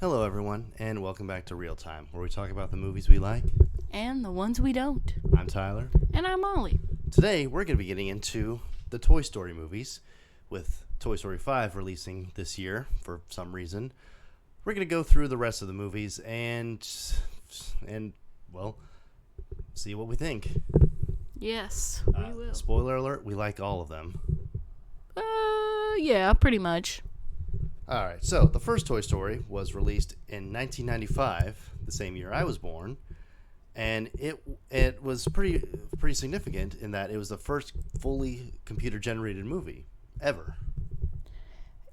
Hello, everyone, and welcome back to Real Time, where we talk about the movies we like. And the ones we don't. I'm Tyler. And I'm Molly. Today, we're going to be getting into the Toy Story movies, with Toy Story 5 releasing this year for some reason. We're going to go through the rest of the movies and well, see what we think. Yes, we will. Spoiler alert, we like all of them. Yeah, pretty much. All right, so the first Toy Story was released in 1995, the same year I was born, and it was pretty significant in that it was the first fully computer generated movie ever.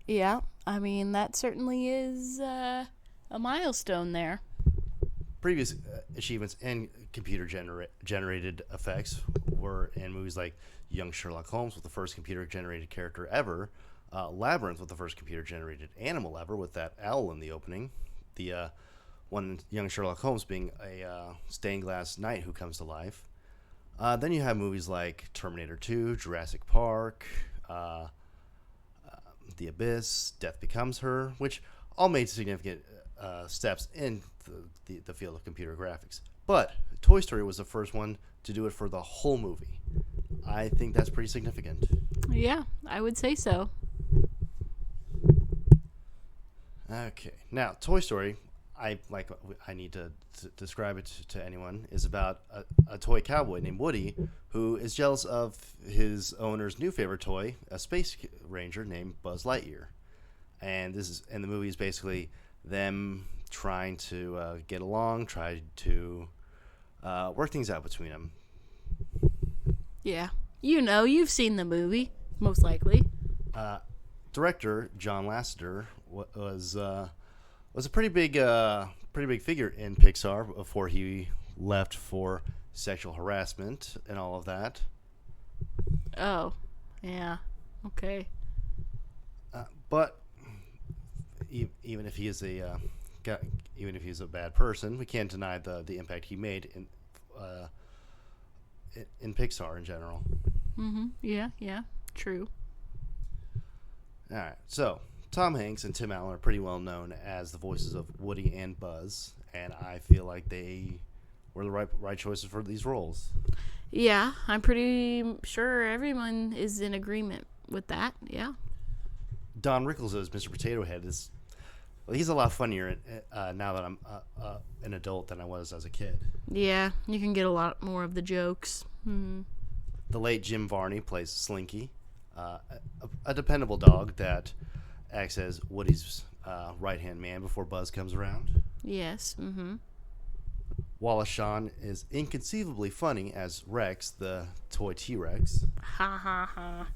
Yeah, I mean, that certainly is a milestone there. Previous achievements in computer generated effects were in movies like Young Sherlock Holmes with the first computer generated character ever, Labyrinth with the first computer generated animal ever with that owl in the opening, the one Young Sherlock Holmes being a stained glass knight who comes to life. Then you have movies like Terminator 2, Jurassic Park, The Abyss, Death Becomes Her, which all made significant steps in the field of computer graphics. But Toy Story was the first one to do it for the whole movie. I think that's pretty significant. Yeah, I would say so. Okay, now Toy Story, I need to describe it to anyone, is about a toy cowboy named Woody who is jealous of his owner's new favorite toy, a space ranger named Buzz Lightyear, and the movie is basically them trying to get along, try to work things out between them. Yeah. You know, you've seen the movie, most likely. Director John Lasseter was a pretty big figure in Pixar before he left for sexual harassment and all of that. Oh, yeah. Okay. But even if he is even if he's a bad person, we can't deny the impact he made in Pixar in general. Yeah. True. All right, so Tom Hanks and Tim Allen are pretty well known as the voices of Woody and Buzz, and I feel like they were the right choices for these roles. Yeah, I'm pretty sure everyone is in agreement with that. Yeah. Don Rickles as Mr. Potato Head he's a lot funnier now that I'm an adult than I was as a kid. Yeah, you can get a lot more of the jokes. The late Jim Varney plays Slinky, a dependable dog that acts as Woody's right-hand man before Buzz comes around. Yes. Wallace Shawn is inconceivably funny as Rex, the toy T-Rex. Ha ha ha.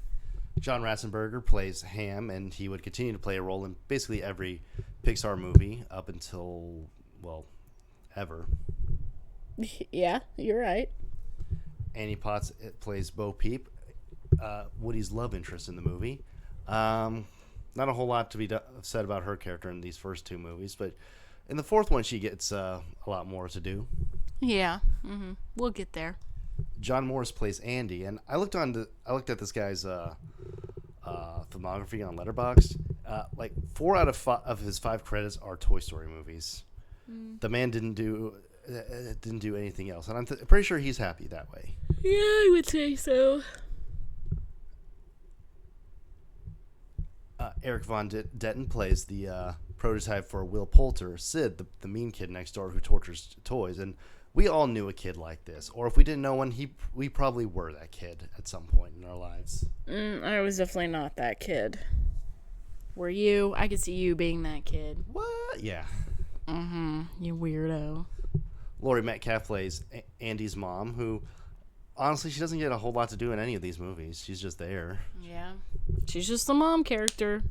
John Ratzenberger plays Ham, and he would continue to play a role in basically every Pixar movie up until, well, ever. Yeah, you're right. Annie Potts plays Bo Peep, Woody's love interest in the movie. Not a whole lot to be said about her character in these first two movies, but in the fourth one she gets a lot more to do. Yeah, we'll get there. John Morris plays Andy, and I looked at this guy's filmography on Letterboxd. Like 4 out of his 5 credits are Toy Story movies. The man didn't do anything else, and I'm pretty sure he's happy that way. Yeah, I would say so. Eric Von Detten plays the prototype for Will Poulter, Sid, the mean kid next door who tortures toys, and we all knew a kid like this, or if we didn't know one, we probably were that kid at some point in our lives. I was definitely not that kid. Were you? I could see you being that kid. What? Yeah. You weirdo. Laurie Metcalf plays Andy's mom, who, honestly, she doesn't get a whole lot to do in any of these movies. She's just there. Yeah. She's just the mom character.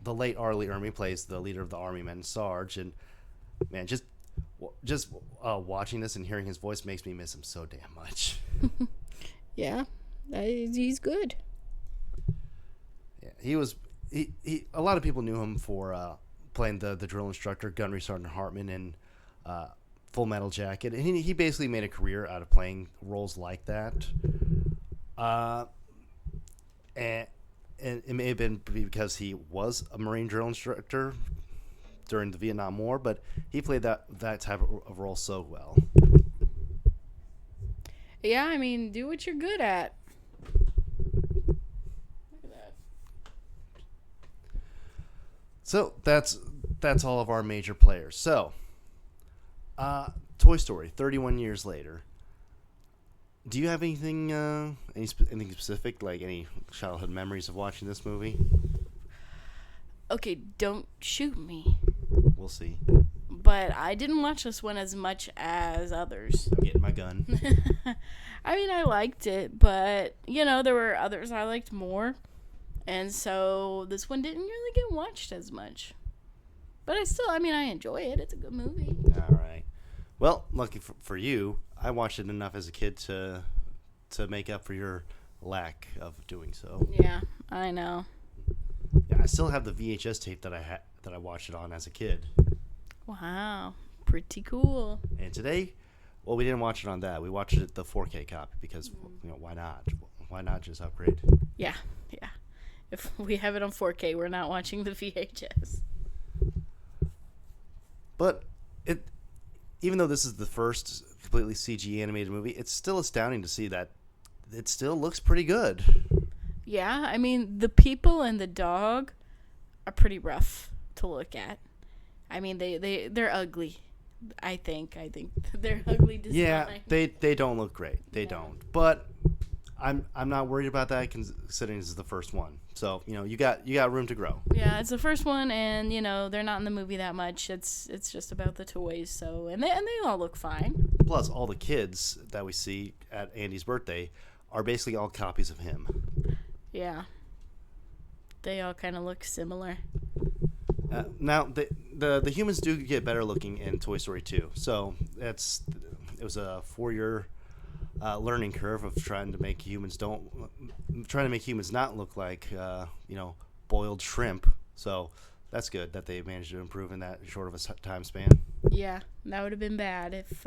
The late Arlie Ermy plays the leader of the Army Men, Sarge, and man, just watching this and hearing his voice makes me miss him so damn much. Yeah, he's good. Yeah, he a lot of people knew him for playing the drill instructor Gunnery Sergeant Hartman in Full Metal Jacket, and he basically made a career out of playing roles like that. And it may have been because he was a Marine drill instructor during the Vietnam War, but he played that type of role so well. Yeah, I mean, do what you're good at. Look at that. So that's all of our major players. So, Toy Story, 31 years later. Do you have anything anything specific, like any childhood memories of watching this movie? Okay, don't shoot me. We'll see. But I didn't watch this one as much as others. I'm getting my gun. I mean, I liked it, but, there were others I liked more. And so this one didn't really get watched as much. But I enjoy it. It's a good movie. All right. Well, lucky for you, I watched it enough as a kid to make up for your lack of doing so. Yeah, I know. Yeah, I still have the VHS tape that I watched it on as a kid. Wow, pretty cool. And today, well, we didn't watch it on that. We watched it the 4K copy because why not? Why not just upgrade? Yeah. If we have it on 4K, we're not watching the VHS. But even though this is the first completely CG animated movie, it's still astounding to see that it still looks pretty good. Yeah, I mean, the people and the dog are pretty rough to look at. I mean, they're ugly. I think they're ugly design. Yeah, they don't look great. They don't. But I'm not worried about that considering this is the first one. So, you got room to grow. Yeah, it's the first one, and they're not in the movie that much. It's just about the toys. So and they all look fine. Plus, all the kids that we see at Andy's birthday are basically all copies of him. Yeah, they all kind of look similar. Now the humans do get better looking in Toy Story 2. So it was a 4-year learning curve of trying to make humans not look like boiled shrimp. So that's good that they managed to improve in that short of a time span. Yeah, that would have been bad if.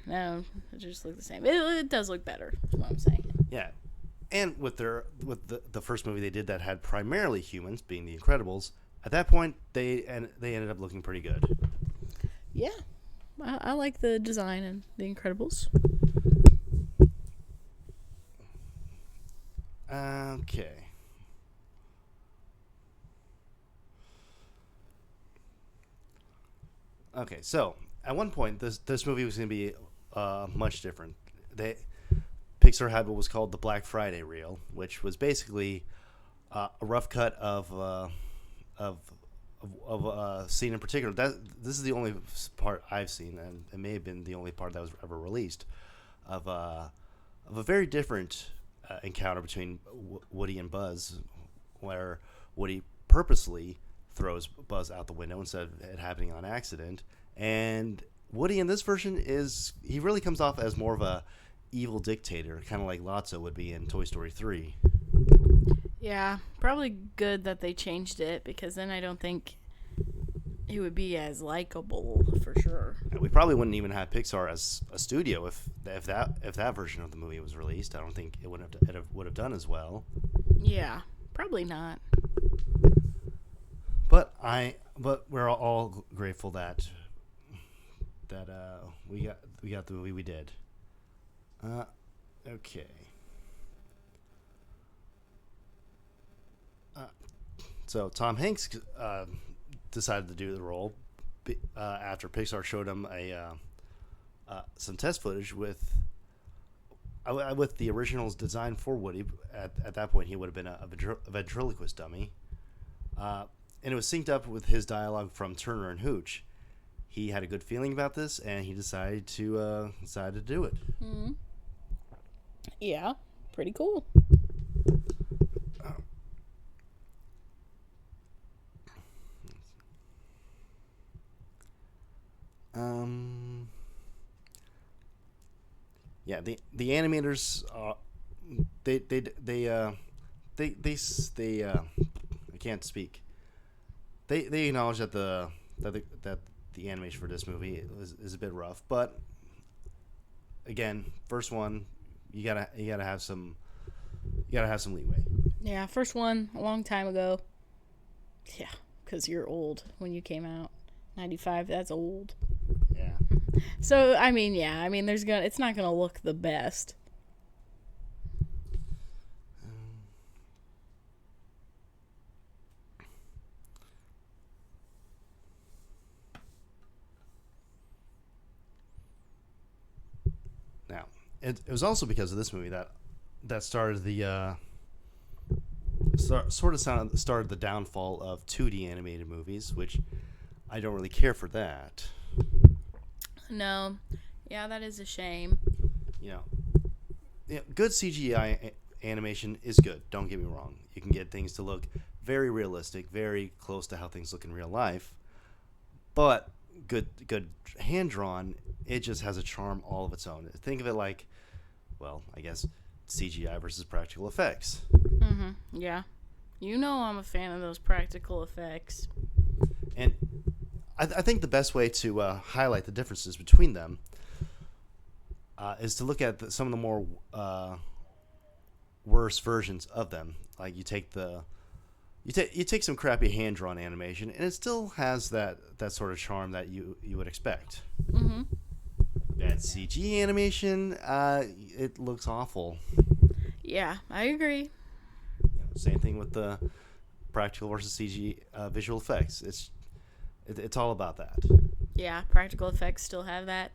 No, it just looked the same. It does look better. Is what I'm saying. Yeah, and with the first movie they did that had primarily humans, being The Incredibles. At that point, they ended up looking pretty good. Yeah, I like the design in The Incredibles. Okay. Okay, so at one point, this movie was going to be much different. Pixar had what was called the Black Friday reel, which was basically a rough cut of a scene in particular. This is the only part I've seen, and it may have been the only part that was ever released of a very different encounter between Woody and Buzz, where Woody purposely throws Buzz out the window instead of it happening on accident. And Woody in this version he really comes off as more of a evil dictator, kind of like Lotso would be in Toy Story 3. Yeah, probably good that they changed it, because then I don't think he would be as likable for sure. We probably wouldn't even have Pixar as a studio if that version of the movie was released. I don't think it would have done as well. Yeah, probably not. But we're all grateful that we got the movie we did. Okay. So Tom Hanks decided to do the role after Pixar showed him some test footage with the originals designed for Woody. At that point, he would have been a ventriloquist dummy, and it was synced up with his dialogue from Turner and Hooch. He had a good feeling about this, and he decided to do it. Mm-hmm. Yeah, pretty cool. Yeah, the animators I can't speak. They acknowledge that the animation for this movie is a bit rough, but again, first one, you gotta have some leeway. Yeah, first one a long time ago. Yeah, because you're old when you came out. 95, that's old. Yeah. So, I mean, yeah. I mean, it's not going to look the best. Now, it was also because of this movie that started the started the downfall of 2D animated movies, which I don't really care for that. No. Yeah, that is a shame. You know, good CGI animation is good. Don't get me wrong. You can get things to look very realistic, very close to how things look in real life. But good hand drawn, it just has a charm all of its own. Think of it like, well, I guess CGI versus practical effects. Mm-hmm. Yeah. You know I'm a fan of those practical effects. And I think the best way to highlight the differences between them is to look at some of the more worse versions of them. Like you take some crappy hand drawn animation, and it still has that sort of charm that you would expect. Mm-hmm. Bad CG animation, it looks awful. Yeah, I agree. Same thing with the practical versus CG visual effects. It's all about that. Yeah, practical effects still have that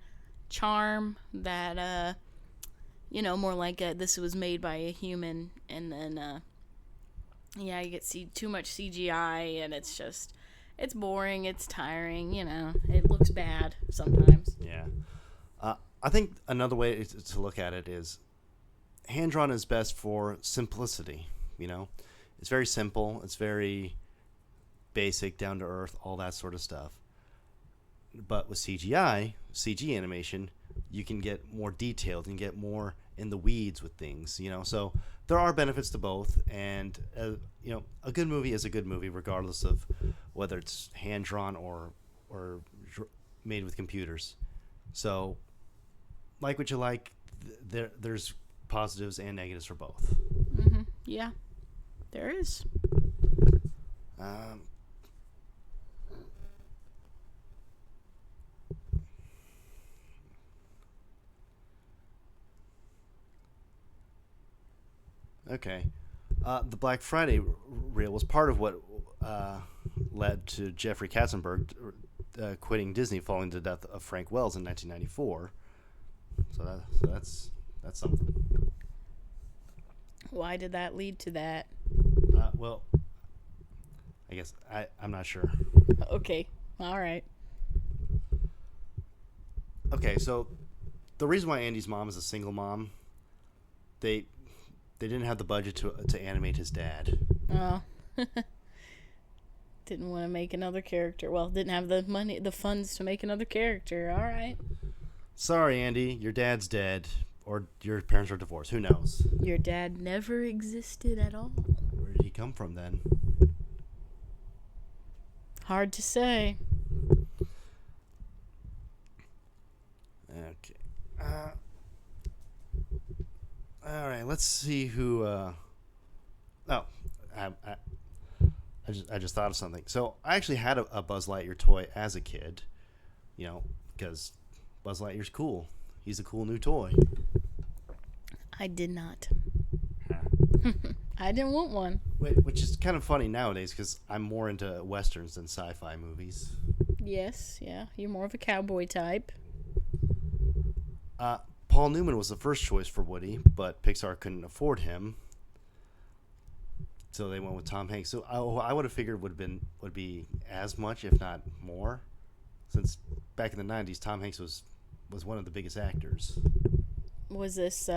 charm that more like this was made by a human, and then you get too much CGI, and it's boring, it's tiring, it looks bad sometimes. Yeah. I think another way to look at it is hand drawn is best for simplicity. It's very simple, it's very basic, down to earth, all that sort of stuff. But with CG animation, you can get more detailed and get more in the weeds with things, So there are benefits to both, and a good movie is a good movie regardless of whether it's hand drawn or made with computers. So, like what you like, there's positives and negatives for both. Mm-hmm. Yeah, there is. Okay. The Black Friday reel was part of what led to Jeffrey Katzenberg quitting Disney following the death of Frank Wells in 1994. So that's something. Why did that lead to that? Well, I guess I'm not sure. Okay. All right. Okay, so the reason why Andy's mom is a single mom, they didn't have the budget to animate his dad. Oh. Didn't want to make another character. Well, didn't have the funds to make another character. All right. Sorry, Andy, your dad's dead, or your parents are divorced. Who knows? Your dad never existed at all. Where did he come from then? Hard to say. Okay. All right. Let's see who. I just thought of something. So I actually had a Buzz Lightyear toy as a kid. Because Buzz Lightyear's cool. He's a cool new toy. I did not. I didn't want one. Which is kind of funny nowadays because I'm more into westerns than sci-fi movies. Yes, yeah. You're more of a cowboy type. Paul Newman was the first choice for Woody, but Pixar couldn't afford him, so they went with Tom Hanks. So I would have figured would be as much, if not more, since back in the 90s, Tom Hanks was one of the biggest actors. Was this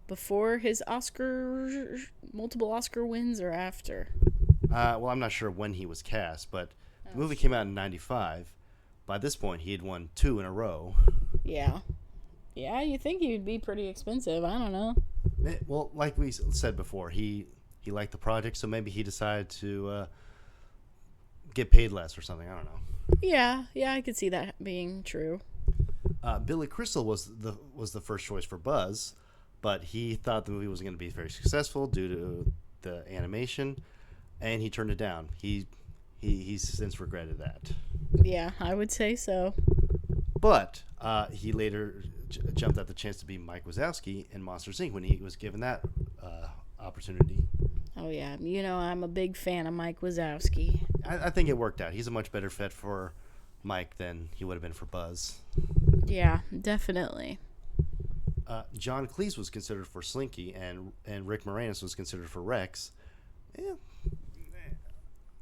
before his multiple Oscar wins, or after? Well, I'm not sure when he was cast, but the movie came out in 95. By this point, he had won 2 in a row. Yeah. Yeah, you think he'd be pretty expensive. I don't know. Well, like we said before, he liked the project, so maybe he decided to get paid less or something. I don't know. Yeah, I could see that being true. Billy Crystal was the first choice for Buzz, but he thought the movie was going to be very successful due to the animation, and he turned it down. He He's since regretted that. Yeah, I would say so. But he later jumped at the chance to be Mike Wazowski in Monsters Inc. when he was given that opportunity. Oh yeah, I'm a big fan of Mike Wazowski. I think it worked out. He's a much better fit for Mike than he would have been for Buzz. Yeah, definitely. John Cleese was considered for Slinky, and Rick Moranis was considered for Rex. Yeah,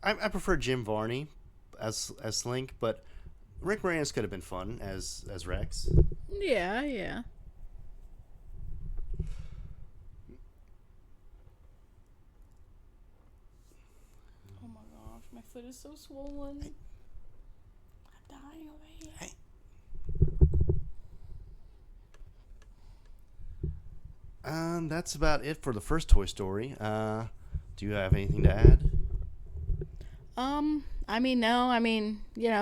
I prefer Jim Varney as Slink, but Rick Moranis could have been fun as Rex. Yeah, yeah. Oh my gosh, my foot is so swollen. I'm dying over here. Hey. That's about it for the first Toy Story. Do you have anything to add? No.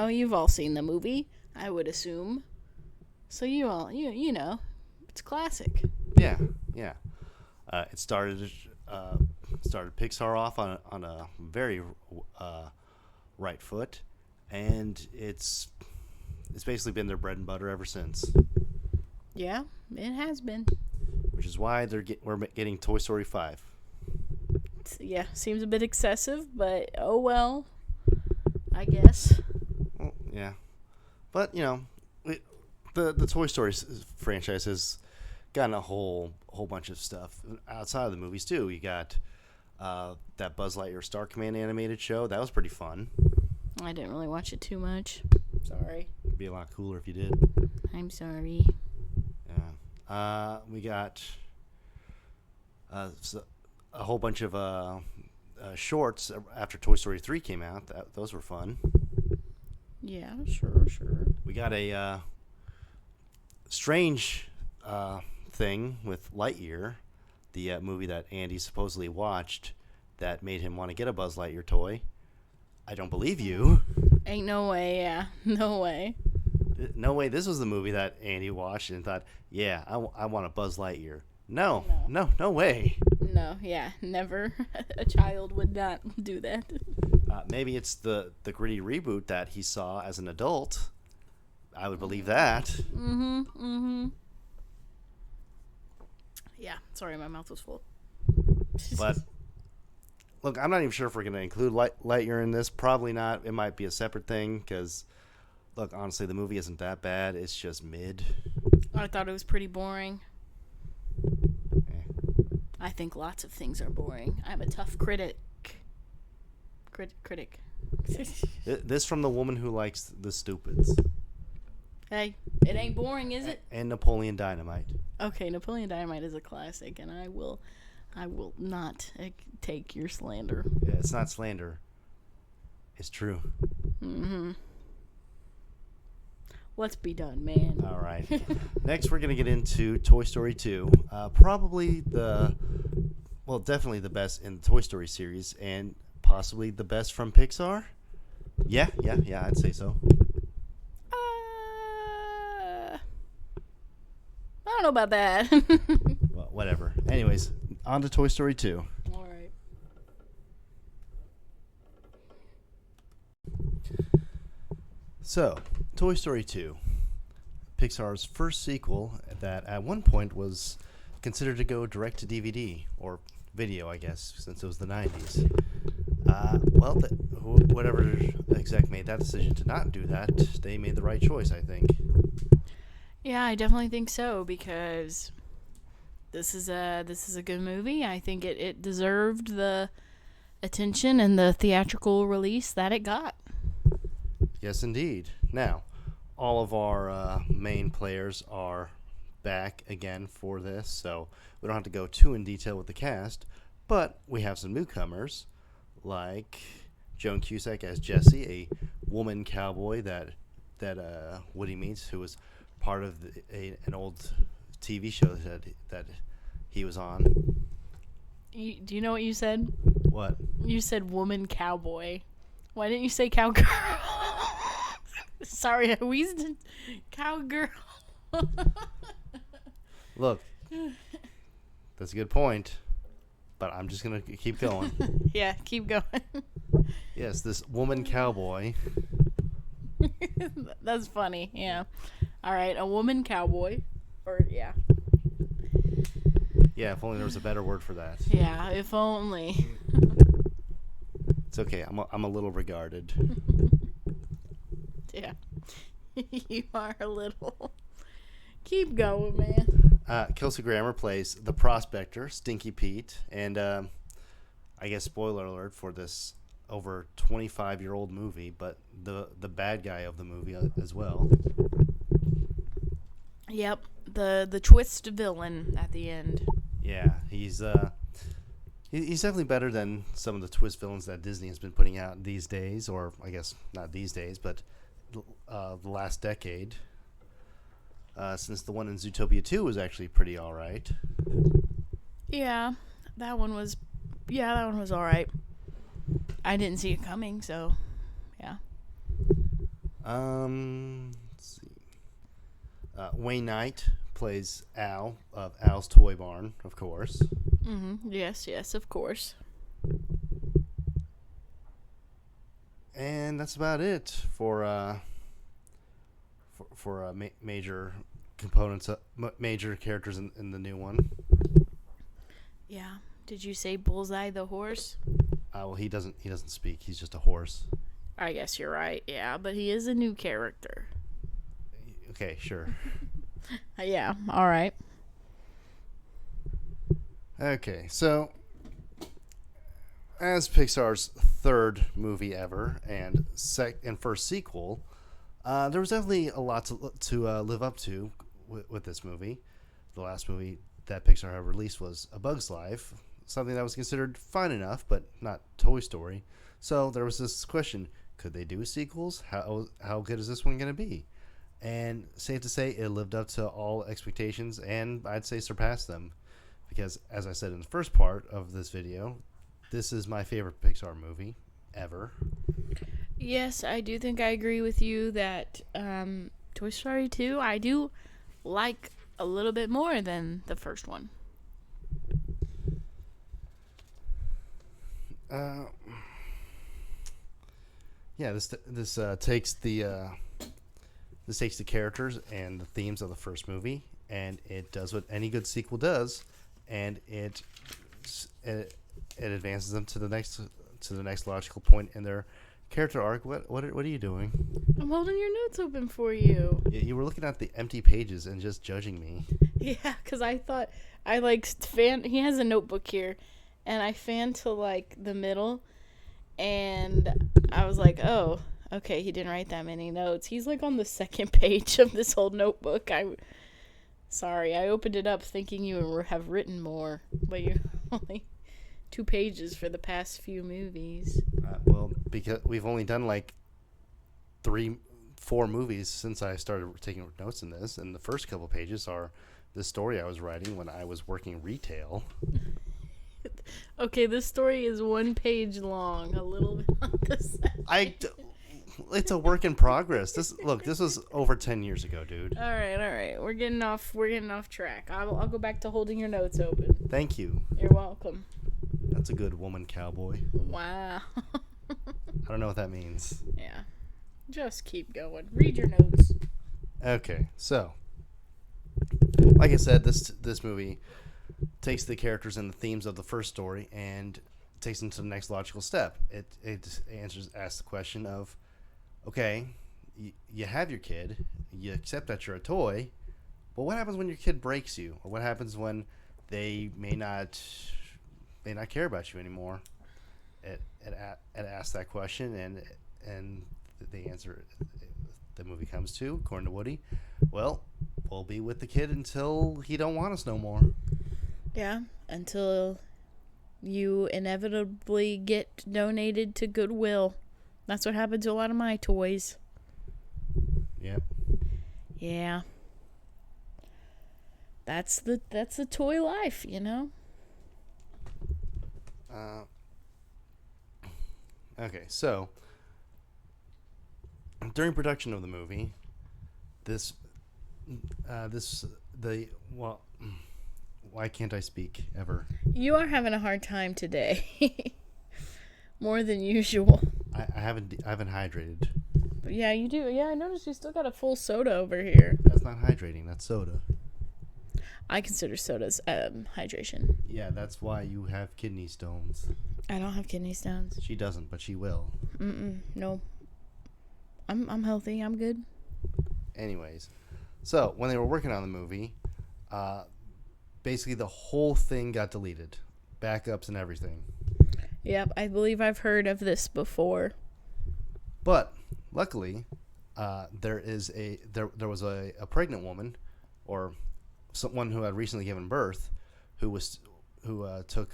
You've all seen the movie, I would assume. So you know, it's classic. Yeah. It started Pixar off on a very right foot, and it's basically been their bread and butter ever since. Yeah, it has been. Which is why we're getting Toy Story 5. Yeah, seems a bit excessive, but oh well. I guess. Well, yeah, but the Toy Story franchise has gotten a whole bunch of stuff outside of the movies too. You got that Buzz Lightyear Star Command animated show. That was pretty fun. I didn't really watch it too much. Sorry. It'd be a lot cooler if you did. I'm sorry. Yeah. We got a whole bunch of shorts after Toy Story 3 came out. Those were fun. Yeah, sure. We got a strange thing with Lightyear, the movie that Andy supposedly watched that made him want to get a Buzz Lightyear toy. I don't believe you. Ain't no way, yeah. No way. No way. This was the movie that Andy watched and thought, yeah, I want a Buzz Lightyear. No way. No, yeah, never. A child would not do that. Maybe it's the gritty reboot that he saw as an adult. I would believe that. Mm-hmm. Yeah, sorry, my mouth was full. But look, I'm not even sure if we're going to include Lightyear in this. Probably not. It might be a separate thing because, look, honestly, the movie isn't that bad. It's just mid. I thought it was pretty boring. Eh. I think lots of things are boring. I'm a tough critic. Critic. This from the woman who likes the stupids. Hey, it ain't boring, is it? And Napoleon Dynamite. Okay, Napoleon Dynamite is a classic, and I will not take your slander. Yeah, it's not slander. It's true. Mm-hmm. Let's be done, man. All right. Next, we're going to get into Toy Story 2. Probably definitely the best in the Toy Story series, and possibly the best from Pixar. Yeah, I'd say so. I don't know about that. Well, whatever. Anyways, on to Toy Story 2. All right. So, Toy Story 2, Pixar's first sequel that at one point was considered to go direct to DVD or video, I guess, since it was the 90s. Whatever exec made that decision to not do that, they made the right choice, I think. Yeah, I definitely think so because this is a good movie. I think it deserved the attention and the theatrical release that it got. Yes, indeed. Now, all of our main players are back again for this, so we don't have to go too in detail with the cast, but we have some newcomers like Joan Cusack as Jessie, a woman cowboy that Woody meets, who was part of an old TV show that he was on. Do you know what you said? What? You said woman cowboy. Why didn't you say cowgirl? Sorry, I wheezed. Cowgirl. Look, that's a good point, but I'm just going to keep going. Yeah, keep going. Yes, this woman cowboy. That's funny. Yeah. All right, a woman cowboy. Or yeah. Yeah, if only there was a better word for that. Yeah, if only. It's okay. I'm a little regarded. Yeah. You are a little. Keep going, man. Kelsey Grammer plays the prospector, Stinky Pete, and I guess spoiler alert for this over 25-year-old movie, but the bad guy of the movie as well. Yep, the twist villain at the end. Yeah, he's definitely better than some of the twist villains that Disney has been putting out these days, or I guess not these days, but the last decade. Since the one in Zootopia 2 was actually pretty all right. Yeah, that one was all right. I didn't see it coming, so yeah. Let's see. Wayne Knight plays Al of Al's Toy Barn, of course. Yes, of course. And that's about it for major components, major characters in the new one. Yeah. Did you say Bullseye the horse? Well, he doesn't speak. He's just a horse. I guess you're right. Yeah, but he is a new character. Okay, sure. Yeah. All right. Okay, so as Pixar's third movie ever and first sequel, there was definitely a lot to live up to with this movie. The last movie that Pixar had released was A Bug's Life, something that was considered fine enough, but not Toy Story. So there was this question: could they do sequels? How good is this one going to be? And safe to say, it lived up to all expectations, and I'd say surpassed them. Because, as I said in the first part of this video, this is my favorite Pixar movie ever. Yes, I do think I agree with you that Toy Story 2, I do like a little bit more than the first one. Yeah, this takes the characters and the themes of the first movie, and it does what any good sequel does, and it advances them to the next logical point in their character arc. What are you doing? I'm holding your notes open for you. You were looking at the empty pages and just judging me. Yeah, because I thought I he has a notebook here, and I fanned to the middle, and I was like, oh, okay, he didn't write that many notes. He's on the second page of this whole notebook. Sorry, I opened it up thinking you have written more, but you're only 2 pages for the past few movies. Well, because we've only done 3-4 movies since I started taking notes in this, and the first couple pages are the story I was writing when I was working retail. Okay, this story is 1 page long, a little bit on the side. It's a work in progress. This was over 10 years ago, dude. All right. We're getting off track. I'll go back to holding your notes open. Thank you. You're welcome. That's a good woman cowboy. Wow. I don't know what that means. Yeah. Just keep going. Read your notes. Okay, so like I said, this movie takes the characters and the themes of the first story and takes them to the next logical step. It asks the question of, okay, you have your kid, you accept that you're a toy, but what happens when your kid breaks you, or what happens when they may not care about you anymore? It asks that question, and the answer the movie comes to, according to Woody, well, we'll be with the kid until he don't want us no more. Yeah, until you inevitably get donated to Goodwill. That's what happened to a lot of my toys. Yep. Yeah. That's the toy life, you know? Okay, so during production of the movie, why can't I speak ever? You are having a hard time today. More than usual. I haven't hydrated. But yeah, you do. Yeah, I noticed you still got a full soda over here. That's not hydrating. That's soda. I consider sodas hydration. Yeah, that's why you have kidney stones. I don't have kidney stones. She doesn't, but she will. No. I'm healthy. I'm good. Anyways, so when they were working on the movie, basically the whole thing got deleted, backups and everything. Yep, I believe I've heard of this before. But luckily, there was a pregnant woman, or someone who had recently given birth, who took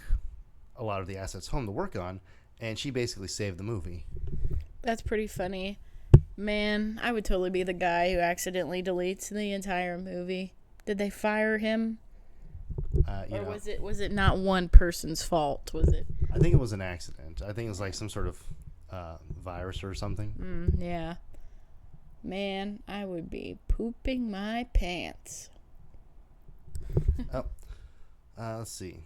a lot of the assets home to work on, and she basically saved the movie. That's pretty funny. Man, I would totally be the guy who accidentally deletes the entire movie. Did they fire him? Or was it not one person's fault? Was it? I think it was an accident. I think it was like some sort of virus or something. Yeah. Man, I would be pooping my pants. Let's see.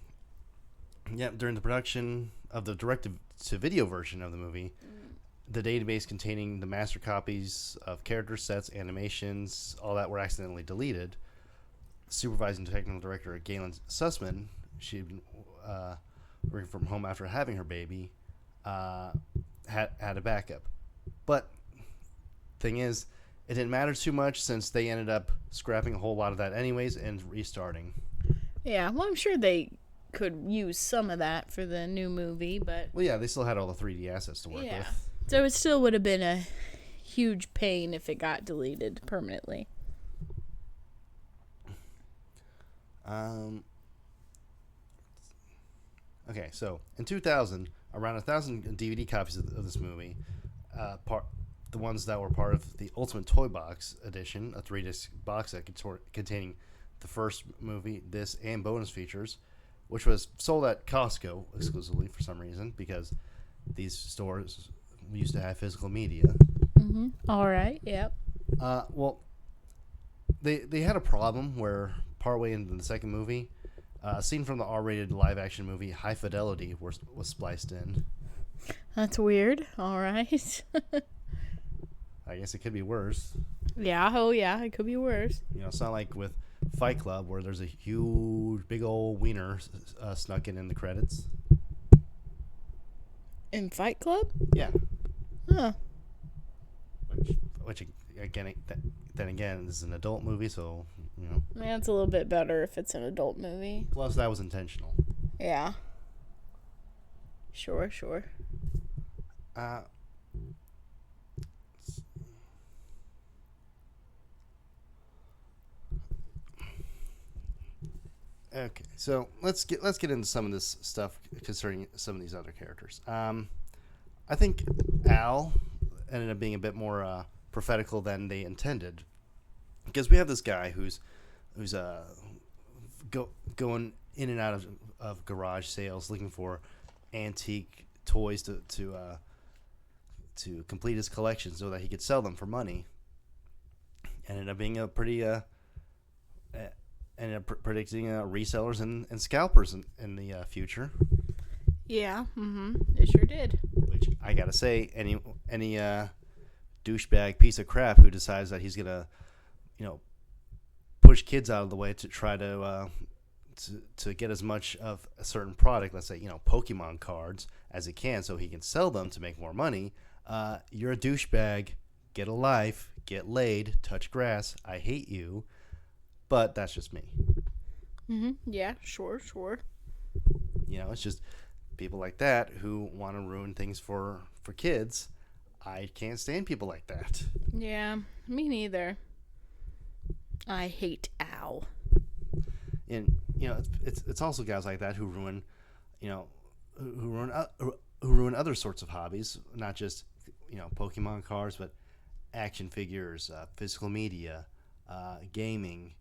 Yeah, during the production of the direct-to-video version of the movie, the database containing the master copies of character sets, animations, all that were accidentally deleted. Supervising technical director Galen Sussman, she'd been working from home after having her baby, had a backup. But thing is, it didn't matter too much since they ended up scrapping a whole lot of that anyways and restarting. Yeah, well, I'm sure they could use some of that for the new movie, but... Well, yeah, they still had all the 3D assets to work with. So it still would have been a huge pain if it got deleted permanently. Okay, so in 2000, around 1,000 DVD copies of this movie, the ones that were part of the Ultimate Toy Box edition, a 3-disc box set containing the first movie, this, and bonus features, which was sold at Costco exclusively for some reason, because these stores used to have physical media. All right, yep. Well, they had a problem where partway into the second movie, a scene from the R-rated live-action movie High Fidelity was spliced in. That's weird. All right. I guess it could be worse. Yeah, oh yeah, it could be worse. You know, it's not like with Fight Club where there's a huge, big old wiener snuck in the credits. In Fight Club? Yeah. Huh. Which again, then again, this is an adult movie, so, you know. Yeah, it's a little bit better if it's an adult movie. Plus, that was intentional. Yeah. Sure. Okay, so let's get into some of this stuff concerning some of these other characters. I think Al ended up being a bit more prophetical than they intended, because we have this guy who's going in and out of garage sales looking for antique toys to complete his collection so that he could sell them for money. Ended up being a pretty ended up predicting resellers and scalpers in the future. Yeah, it sure did. Which I gotta say, any douchebag piece of crap who decides that he's gonna, push kids out of the way to try to get as much of a certain product, let's say Pokemon cards, as he can, so he can sell them to make more money. You're a douchebag. Get a life. Get laid. Touch grass. I hate you. But that's just me. Yeah, sure. It's just people like that who want to ruin things for kids. I can't stand people like that. Yeah, me neither. I hate Al. And it's also guys like that who ruin, who ruin other sorts of hobbies, not just Pokemon cards, but action figures, physical media, gaming.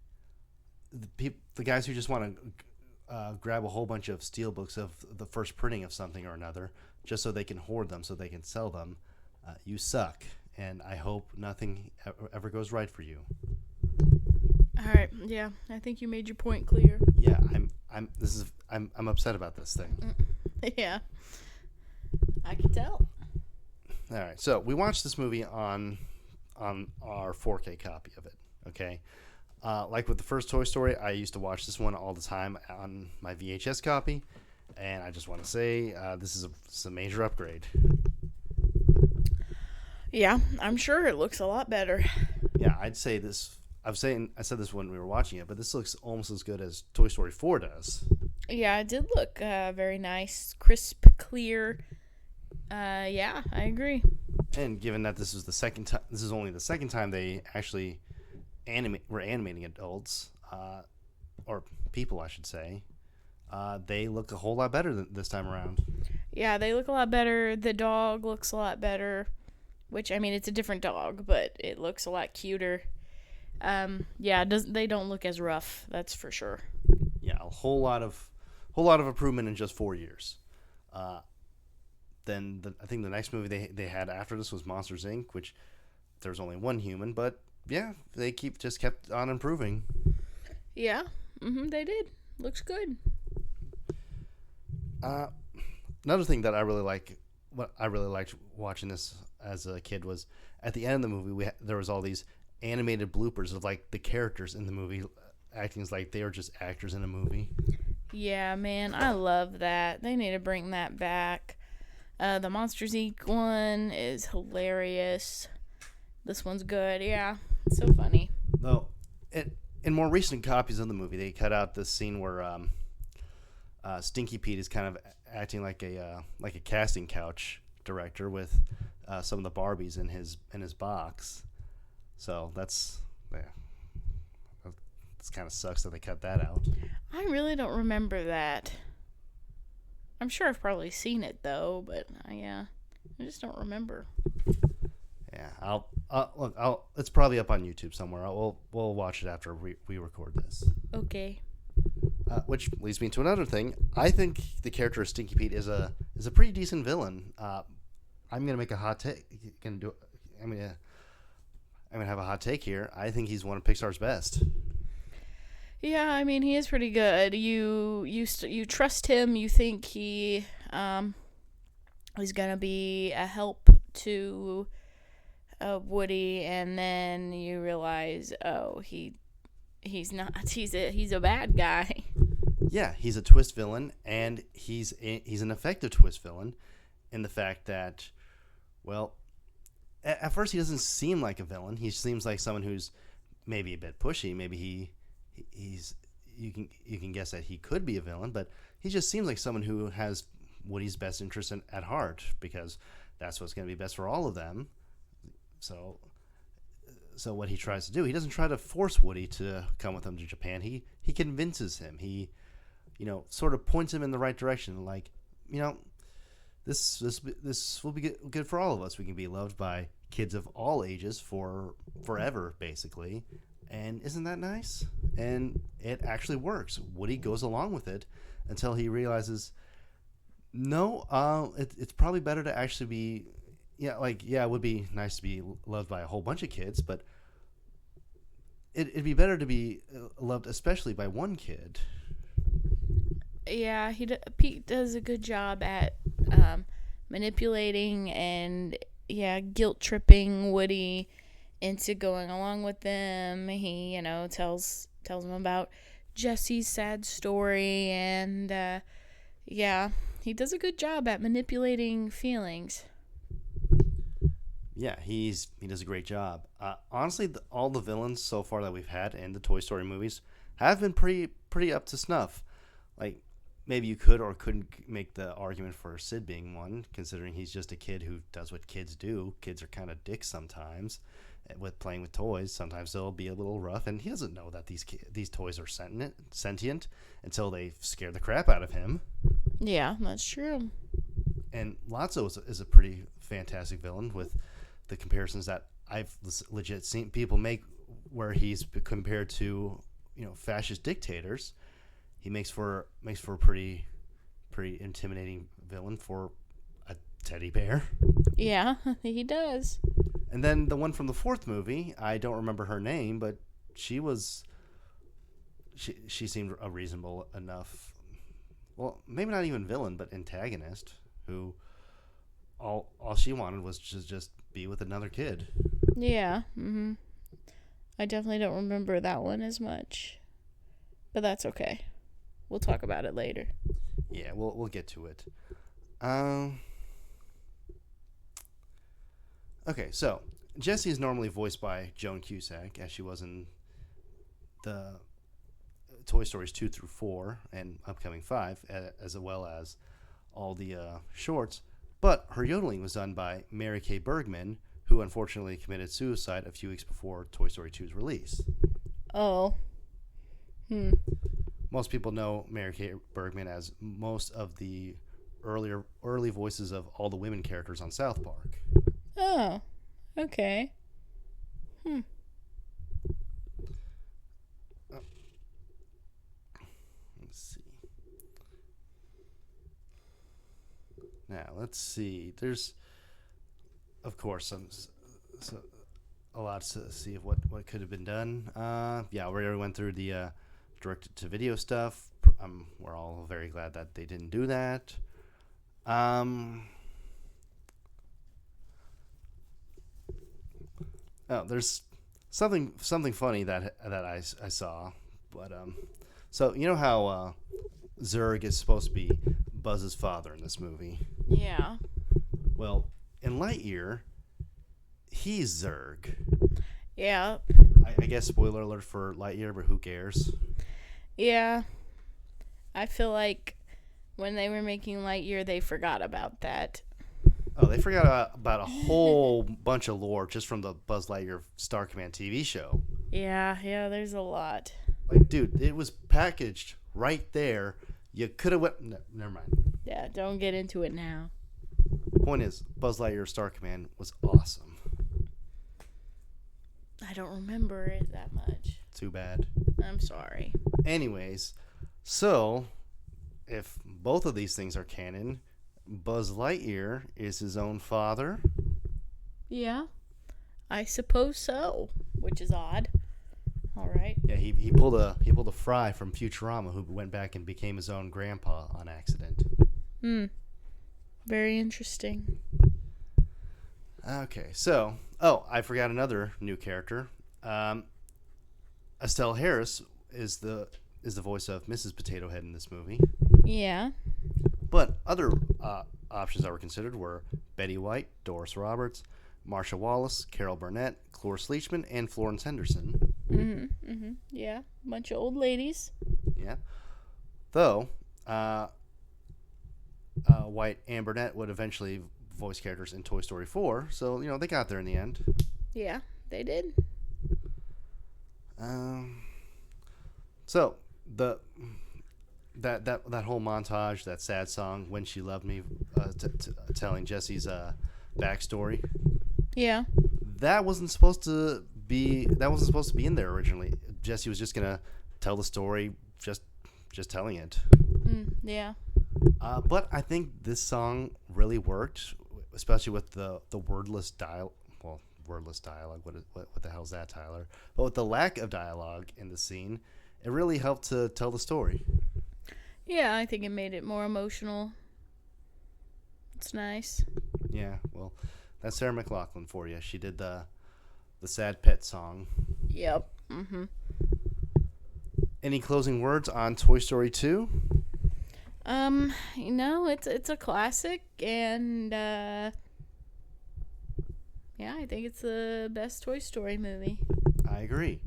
The guys who just want to grab a whole bunch of steelbooks of the first printing of something or another just so they can hoard them, so they can sell them. You suck, and I hope nothing ever goes right for you. All right, yeah, I think you made your point clear. Yeah, I'm upset about this thing. Yeah. I can tell. All right, so we watched this movie on our 4K copy of it. Okay, like with the first Toy Story, I used to watch this one all the time on my VHS copy, and I just want to say this is a major upgrade. Yeah, I'm sure it looks a lot better. Yeah, I'd say this. I said this when we were watching it, but this looks almost as good as Toy Story 4 does. Yeah, it did look very nice, crisp, clear. Yeah, I agree. And given that this is only the second time they actually were animating adults, or people, I should say. They look a whole lot better this time around. Yeah, they look a lot better. The dog looks a lot better, which, I mean, it's a different dog, but it looks a lot cuter. Yeah, they don't look as rough, that's for sure. Yeah, a whole lot of improvement in just 4 years. Then I think the next movie they had after this was Monsters Inc., which there's only one human, but yeah, they kept on improving. Yeah, they did. Looks good. Another thing that I really liked watching this as a kid was at the end of the movie there was all these animated bloopers of like the characters in the movie acting as like they were just actors in a movie. Yeah, man, I love that. They need to bring that back. The Monsters Inc. one is hilarious. This one's good. Yeah, it's so funny. Though, in more recent copies of the movie, they cut out this scene where Stinky Pete is kind of acting like a casting couch director with some of the Barbies in his box. So that's kind of sucks that they cut that out. I really don't remember that. I'm sure I've probably seen it though, but yeah, I just don't remember. Yeah, I'll it's probably up on YouTube somewhere. We'll watch it after we record this. Okay. Which leads me to another thing. I think the character of Stinky Pete is a pretty decent villain. I'm gonna make a hot take. I'm gonna have a hot take here. I think he's one of Pixar's best. Yeah, I mean, he is pretty good. You trust him. You think he is gonna be a help to Woody, and then you realize, oh, he's not. He's a bad guy. Yeah, he's a twist villain, and he's an effective twist villain, in the fact that, well, at first he doesn't seem like a villain. He seems like someone who's maybe a bit pushy. Maybe you can guess that he could be a villain, but he just seems like someone who has Woody's best interest at heart, because that's what's going to be best for all of them. So what he tries to do, he doesn't try to force Woody to come with him to Japan. He convinces him. He, sort of points him in the right direction. Like, this will be good for all of us. We can be loved by kids of all ages for forever, basically. And isn't that nice? And it actually works. Woody goes along with it until he realizes, no, it's probably better to actually be, it would be nice to be loved by a whole bunch of kids, but it'd be better to be loved especially by one kid. Yeah, Pete does a good job at manipulating and guilt tripping Woody into going along with them. He tells him about Jesse's sad story, and he does a good job at manipulating feelings. Yeah, he does a great job. Honestly, all the villains so far that we've had in the Toy Story movies have been pretty up to snuff. Like, maybe you could or couldn't make the argument for Sid being one, considering he's just a kid who does what kids do. Kids are kind of dicks sometimes with playing with toys. Sometimes they'll be a little rough, and he doesn't know that these toys are sentient until they scare the crap out of him. Yeah, that's true. And Lotso is a pretty fantastic villain, with the comparisons that I've legit seen people make, where he's compared to fascist dictators. He makes for a pretty intimidating villain for a teddy bear. Yeah, he does. And then the one from the fourth movie, I don't remember her name, but she seemed a reasonable enough, well, maybe not even villain, but antagonist, who all she wanted was to just be with another kid. Yeah. I definitely don't remember that one as much. But that's okay. We'll talk about it later. Yeah, we'll get to it. Um. Okay, so Jessie is normally voiced by Joan Cusack, as she was in the Toy Stories 2 through 4 and upcoming 5, as well as all the shorts. But her yodeling was done by Mary Kay Bergman, who unfortunately committed suicide a few weeks before Toy Story 2's release. Oh. Most people know Mary Kay Bergman as most of the early voices of all the women characters on South Park. Oh. Okay. Let's see. Now, let's see. There's, of course, a lot to see of what could have been done. Yeah, we already went through the direct-to-video stuff. We're all very glad that they didn't do that. Oh, there's something funny that I saw, but so you know how Zurg is supposed to be Buzz's father in this movie. Yeah. Well, in Lightyear, he's Zurg. Yeah. I guess spoiler alert for Lightyear, but who cares? Yeah. I feel like when they were making Lightyear, they forgot about that. Oh, they forgot about a whole bunch of lore just from the Buzz Lightyear Star Command TV show. Yeah, there's a lot. Like, dude, it was packaged right there. You could have went... No, never mind. Yeah, don't get into it now. Point is, Buzz Lightyear Star Command was awesome. I don't remember it that much. Too bad. I'm sorry. Anyways, so, if both of these things are canon... Buzz Lightyear is his own father. Yeah, I suppose so, which is odd. All right. Yeah, he pulled a Fry from Futurama, who went back and became his own grandpa on accident. Very interesting. Okay, so I forgot another new character. Estelle Harris is the voice of Mrs. Potato Head in this movie. Yeah. But other options that were considered were Betty White, Doris Roberts, Marsha Wallace, Carol Burnett, Cloris Leachman, and Florence Henderson. Yeah, bunch of old ladies. Yeah. Though, White and Burnett would eventually voice characters in Toy Story 4, so, they got there in the end. Yeah, they did. So, that whole montage, that sad song "When She Loved Me," telling Jessie's backstory. Yeah. That wasn't supposed to be in there originally. Jessie was just gonna tell the story, just telling it. Yeah. But I think this song really worked, especially with the wordless dialogue. Well, wordless dialogue. What the hell's that, Tyler? But with the lack of dialogue in the scene, it really helped to tell the story. Yeah, I think it made it more emotional. It's nice. Yeah, well, that's Sarah McLachlan for you. She did the Sad Pet song. Yep. Any closing words on Toy Story 2? It's a classic, and yeah, I think it's the best Toy Story movie. I agree.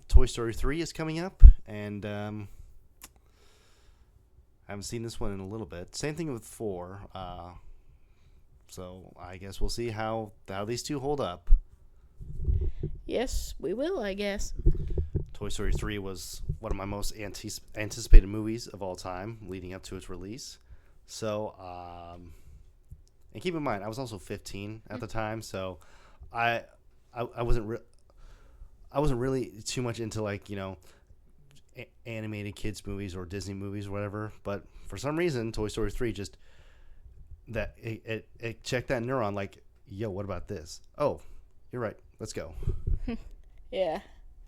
Toy Story 3 is coming up, and I haven't seen this one in a little bit. Same thing with 4. So I guess we'll see how these two hold up. Yes, we will, I guess. Toy Story 3 was one of my most anticipated movies of all time, leading up to its release. So, and keep in mind, I was also 15 at the time, so I wasn't really too much into, like, animated kids movies or Disney movies or whatever. But for some reason, Toy Story 3 just it checked that neuron, like, yo, what about this? Oh, you're right. Let's go. Yeah.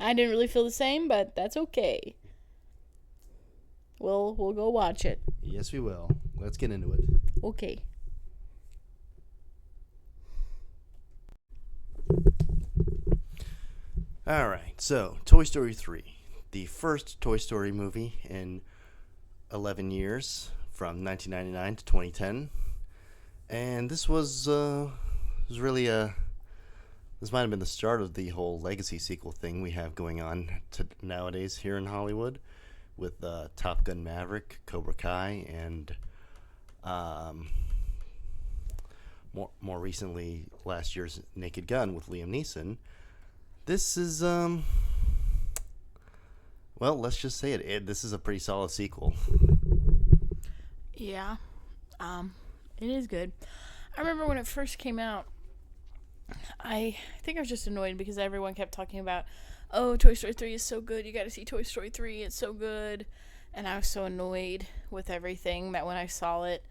I didn't really feel the same, but that's okay. We'll go watch it. Yes, we will. Let's get into it. Okay. All right, so Toy Story 3, the first Toy Story movie in 11 years, from 1999 to 2010. And this was really this might have been the start of the whole legacy sequel thing we have going on nowadays here in Hollywood with Top Gun Maverick, Cobra Kai, and more recently last year's Naked Gun with Liam Neeson. This is well, let's just say this is a pretty solid sequel. Yeah. It is good. I remember when it first came out, I think I was just annoyed because everyone kept talking about, oh, Toy Story 3 is so good. You got to see Toy Story 3. It's so good. And I was so annoyed with everything that when I saw it,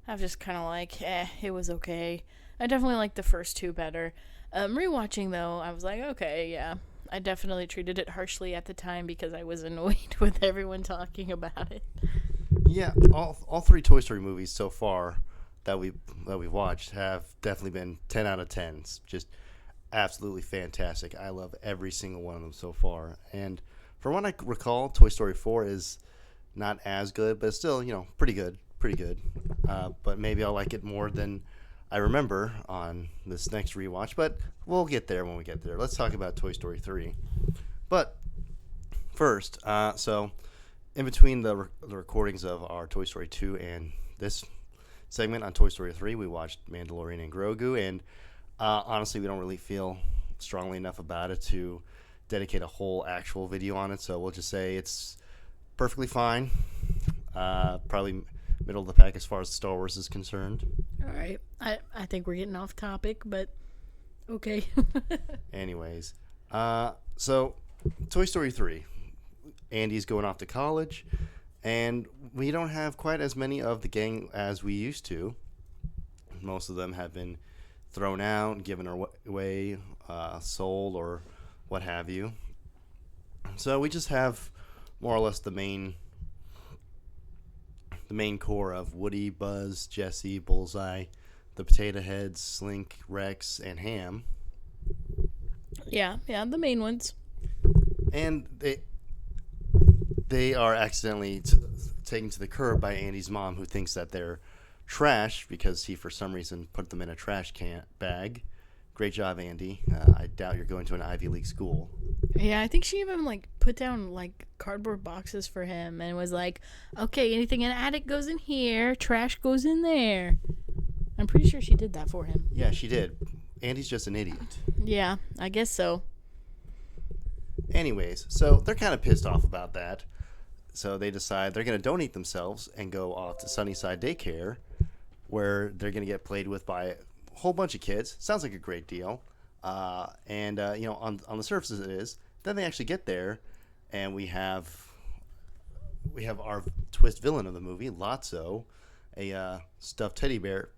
I was just kind of like, it was okay. I definitely liked the first two better. Rewatching, though, I was like, okay, yeah. I definitely treated it harshly at the time because I was annoyed with everyone talking about it. Yeah, all three Toy Story movies so far that we've watched have definitely been 10 out of 10s. Just absolutely fantastic. I love every single one of them so far. And from what I recall, Toy Story 4 is not as good, but it's still, pretty good. But maybe I'll like it more than I remember on this next rewatch. But we'll get there when we get there. Let's talk about Toy Story 3. But first, so in between the recordings of our Toy Story 2 and this segment on Toy Story 3, we watched Mandalorian and Grogu, and honestly, we don't really feel strongly enough about it to dedicate a whole actual video on it, so we'll just say it's perfectly fine. Probably middle of the pack as far as Star Wars is concerned. All right. I think we're getting off topic, but okay. Anyways, so Toy Story 3. Andy's going off to college, and we don't have quite as many of the gang as we used to. Most of them have been thrown out, given away, sold, or what have you. So we just have more or less the main core of Woody, Buzz, Jesse, Bullseye, the Potato Heads, Slink, Rex, and Ham. Yeah, the main ones. And they are accidentally taken to the curb by Andy's mom, who thinks that they're trash because he, for some reason, put them in a trash can bag. Great job, Andy. I doubt you're going to an Ivy League school. Yeah, I think she even put down cardboard boxes for him and was like, okay, anything in the attic goes in here, trash goes in there. I'm pretty sure she did that for him. Yeah, she did. Andy's just an idiot. Yeah, I guess so. Anyways, so they're kind of pissed off about that. So they decide they're going to donate themselves and go off to Sunnyside Daycare, where they're going to get played with by a whole bunch of kids. Sounds like a great deal. And on the surface it is. Then they actually get there, and we have our twist villain of the movie, Lotso, a stuffed teddy bear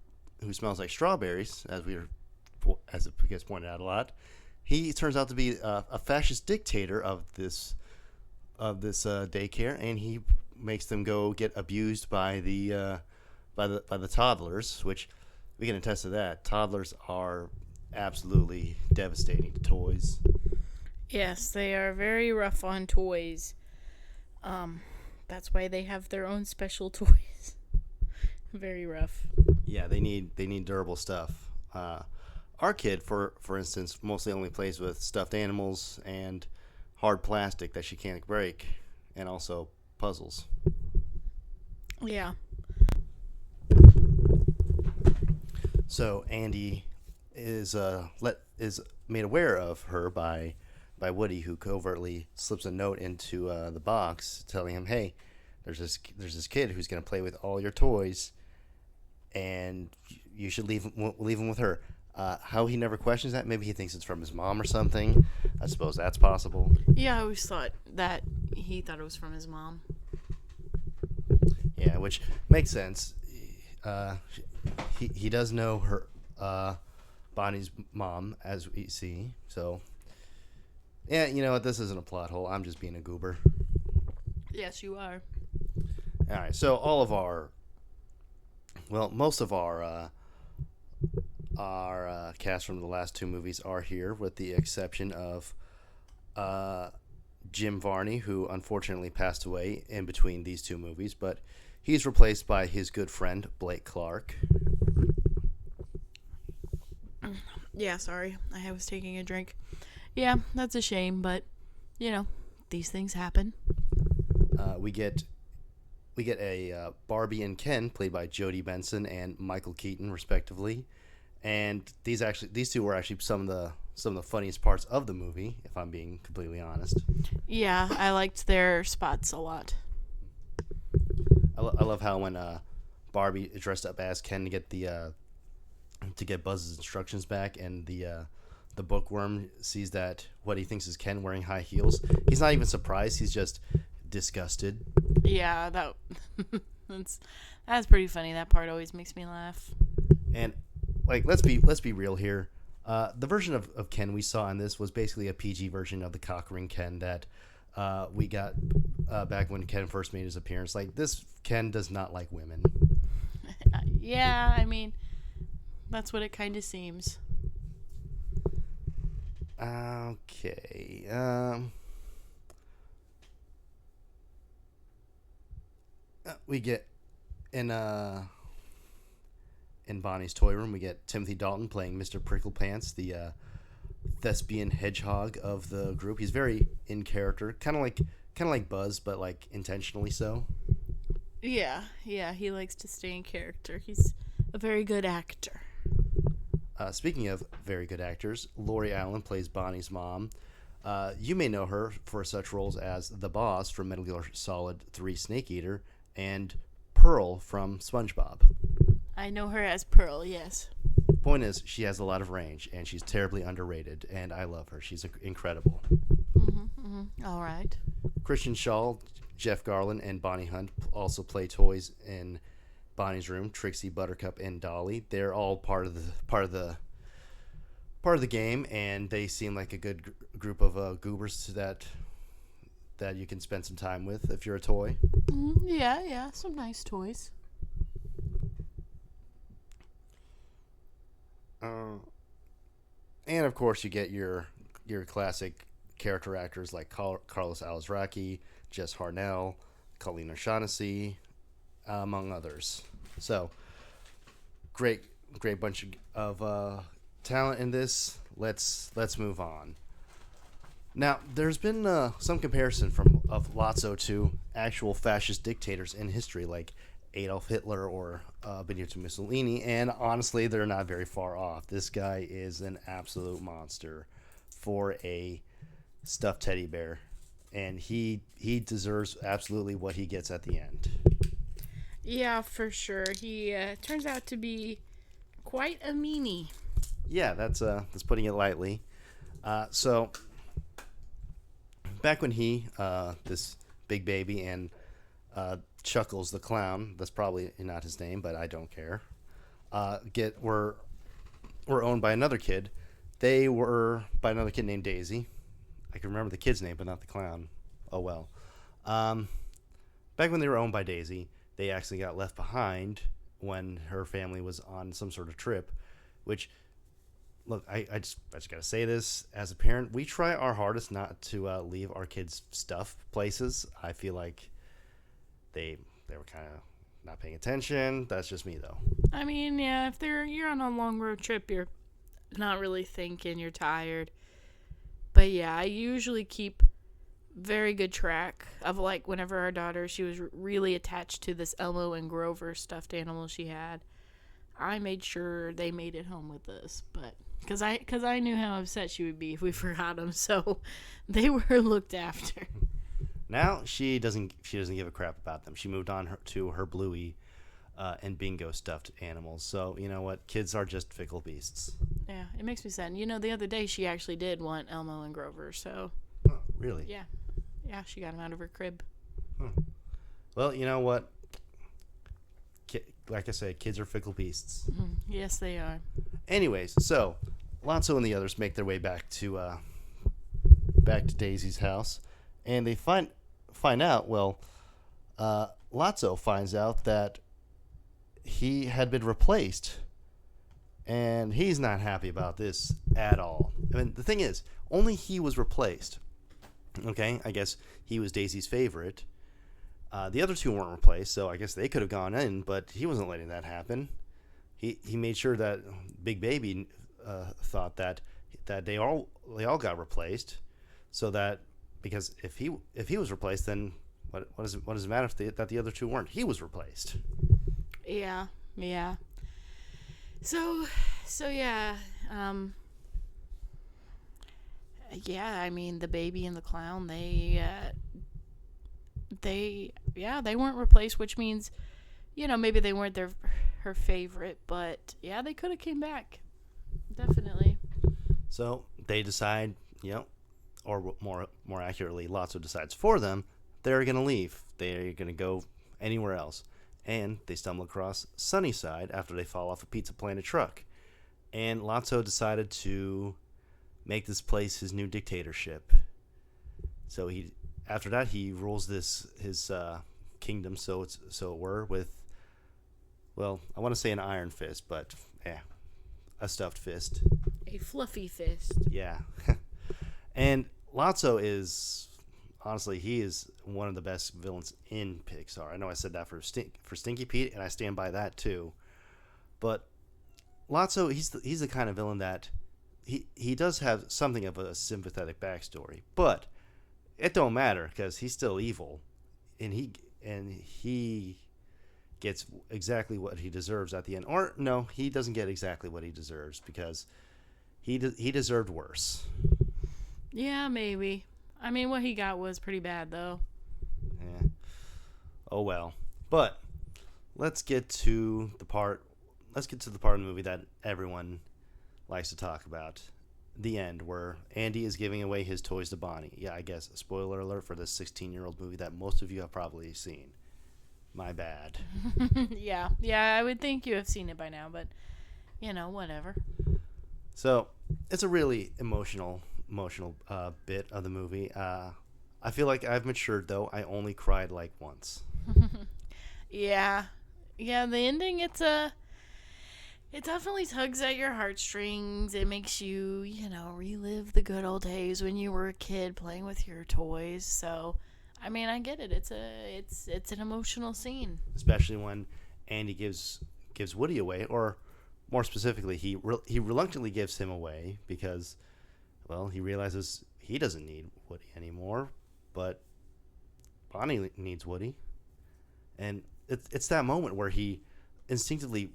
who smells like strawberries, as it gets pointed out a lot. He turns out to be a fascist dictator of this daycare, and he makes them go get abused by the toddlers, which we can attest to that. Toddlers are absolutely devastating to toys. Yes, they are very rough on toys. That's why they have their own special toys. Very rough. Yeah, they need durable stuff. Our kid, for instance, mostly only plays with stuffed animals and hard plastic that she can't break, and also puzzles. Yeah. So Andy is made aware of her by Woody, who covertly slips a note into the box telling him, "Hey, there's this kid who's going to play with all your toys, and you should leave him with her." How he never questions that? Maybe he thinks it's from his mom or something. I suppose that's possible. Yeah, I always thought that he thought it was from his mom. Yeah, which makes sense. He does know her, Bonnie's mom, as we see. So, yeah, you know what? This isn't a plot hole. I'm just being a goober. Yes, you are. All right. So most of our cast from the last two movies are here, with the exception of Jim Varney, who unfortunately passed away in between these two movies, but he's replaced by his good friend Blake Clark. Yeah, sorry. I was taking a drink. Yeah, that's a shame, but, these things happen. We get a Barbie and Ken played by Jodie Benson and Michael Keaton respectively, and these two were actually some of the funniest parts of the movie, if I'm being completely honest. Yeah, I liked their spots a lot. I love how when Barbie dressed up as Ken to get Buzz's instructions back, and the bookworm sees that what he thinks is Ken wearing high heels. He's not even surprised. He's just disgusted. Yeah, that's pretty funny. That part always makes me laugh. And let's be real here. The version of Ken we saw in this was basically a PG version of the cock ring Ken that we got back when Ken first made his appearance. This Ken does not like women. Yeah, I mean, that's what it kind of seems. Okay. We get in Bonnie's toy room. We get Timothy Dalton playing Mr. Pricklepants, the thespian hedgehog of the group. He's very in character, kind of like Buzz, but intentionally so. Yeah, he likes to stay in character. He's a very good actor. Speaking of very good actors, Lori Allen plays Bonnie's mom. You may know her for such roles as the boss from Metal Gear Solid 3 Snake Eater and Pearl from SpongeBob. I know her as Pearl, yes. Point is, she has a lot of range, and she's terribly underrated, and I love her. She's incredible. All right. Christian Shaw, Jeff Garlin, and Bonnie Hunt also play toys in Bonnie's room. Trixie, Buttercup, and Dolly. They're all part of the game, and they seem like a good group of goobers that you can spend some time with if you're a toy. Yeah, some nice toys. And of course, you get your classic character actors like Carlos Alazraqui, Jess Harnell, Colleen O'Shaughnessy, among others. So, great bunch of talent in this. Let's move on. Now, there's been some comparison of Lotso to actual fascist dictators in history, like Adolf Hitler or Benito Mussolini, and honestly, they're not very far off. This guy is an absolute monster for a stuffed teddy bear, and he deserves absolutely what he gets at the end. Yeah, for sure. He turns out to be quite a meanie. Yeah, that's putting it lightly. So back when he, this big baby, and Chuckles the clown, that's probably not his name, but I don't care, were owned by another kid. They were by another kid named Daisy. I can remember the kid's name, but not the clown. Oh well. Back when they were owned by Daisy, they actually got left behind when her family was on some sort of trip, which, look, I just gotta say this, as a parent, we try our hardest not to leave our kids' stuff places. I feel like they were kind of not paying attention. That's just me, though. I mean, yeah, if you're on a long road trip, you're not really thinking, you're tired. But yeah, I usually keep very good track of whenever our daughter, she was really attached to this Elmo and Grover stuffed animal she had. I made sure they made it home with us, but because I knew how upset she would be if we forgot them, so they were looked after. Now she doesn't give a crap about them. She moved on to her Bluey and Bingo stuffed animals. So you know what, kids are just fickle beasts. Yeah, it makes me sad. The other day she actually did want Elmo and Grover, so. Oh, really? Yeah, she got him out of her crib. Well, you know what? Like I said, kids are fickle beasts. Mm-hmm. Yes, they are. Anyways, so Lotso and the others make their way back to Daisy's house, and they find out. Well, Lotso finds out that he had been replaced, and he's not happy about this at all. I mean, the thing is, only he was replaced. Okay, I guess he was Daisy's favorite. The other two weren't replaced, so I guess they could have gone in, but he wasn't letting that happen. He made sure that Big Baby thought that they all got replaced, so that because if he was replaced, then what does it matter if that the other two weren't? He was replaced. Yeah, yeah. So yeah. Yeah, I mean the baby and the clown, they weren't replaced, which means, maybe they weren't her favorite, but yeah, they could have came back. Definitely. So they decide, or more accurately, Lotso decides for them. They're gonna leave. They're gonna go anywhere else, and they stumble across Sunnyside after they fall off a Pizza Planet truck. And Lotso decided to make this place his new dictatorship. So after that he rules his kingdom. So it were with, well, I want to say an iron fist, but a stuffed fist. A fluffy fist. Yeah. And Lotso is, honestly, he is one of the best villains in Pixar. I know I said that for Stinky Pete, and I stand by that too. But Lotso, he's the kind of villain that he does have something of a sympathetic backstory, but it don't matter because he's still evil, and he gets exactly what he deserves at the end. Or no, he doesn't get exactly what he deserves because he deserved worse. Yeah, maybe. I mean, what he got was pretty bad, though. Yeah. Oh well. But let's get to the part of the movie that everyone likes to talk about. The end, where Andy is giving away his toys to Bonnie. Yeah, I guess, spoiler alert for this 16-year-old movie that most of you have probably seen. My bad. Yeah, I would think you have seen it by now, but, whatever. So, it's a really emotional bit of the movie. I feel like I've matured, though. I only cried like once. Yeah, the ending, it definitely tugs at your heartstrings. It makes you, relive the good old days when you were a kid playing with your toys. So, I mean, I get it. It's an emotional scene. Especially when Andy gives Woody away, or more specifically, he reluctantly gives him away because, well, he realizes he doesn't need Woody anymore, but Bonnie needs Woody. And it's that moment where he instinctively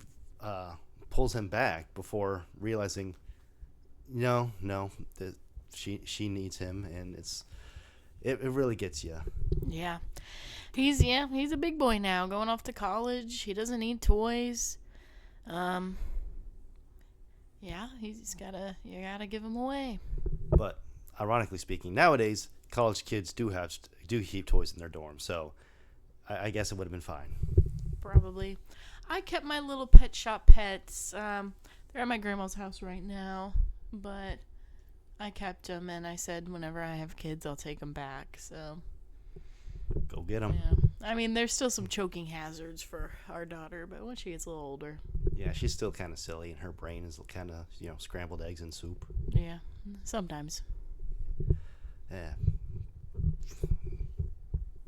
pulls him back before realizing, no, that she needs him, and it really gets you. Yeah. He's a big boy now, going off to college. He doesn't need toys. Yeah, you gotta give him away. But ironically speaking, nowadays college kids do keep toys in their dorm, so I guess it would have been fine. Probably. I kept my little pet shop pets. They're at my grandma's house right now, but I kept them, and I said whenever I have kids, I'll take them back. So go get them. Yeah. I mean, there's still some choking hazards for our daughter, but once she gets a little older. Yeah, she's still kind of silly, and her brain is kind of, scrambled eggs and soup. Yeah, sometimes. Yeah.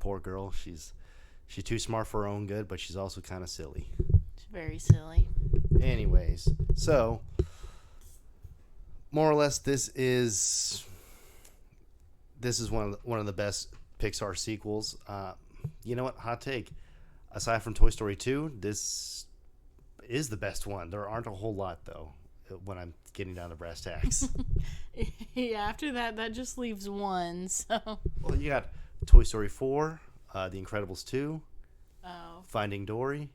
Poor girl. She's too smart for her own good, but she's also kind of silly. She's very silly. Anyways, so more or less, this is one of the best Pixar sequels. You know what? Hot take. Aside from Toy Story 2, this is the best one. There aren't a whole lot, though, when I'm getting down to brass tacks. Yeah, after that just leaves one. So. Well, you got Toy Story 4, The Incredibles 2, Finding Dory.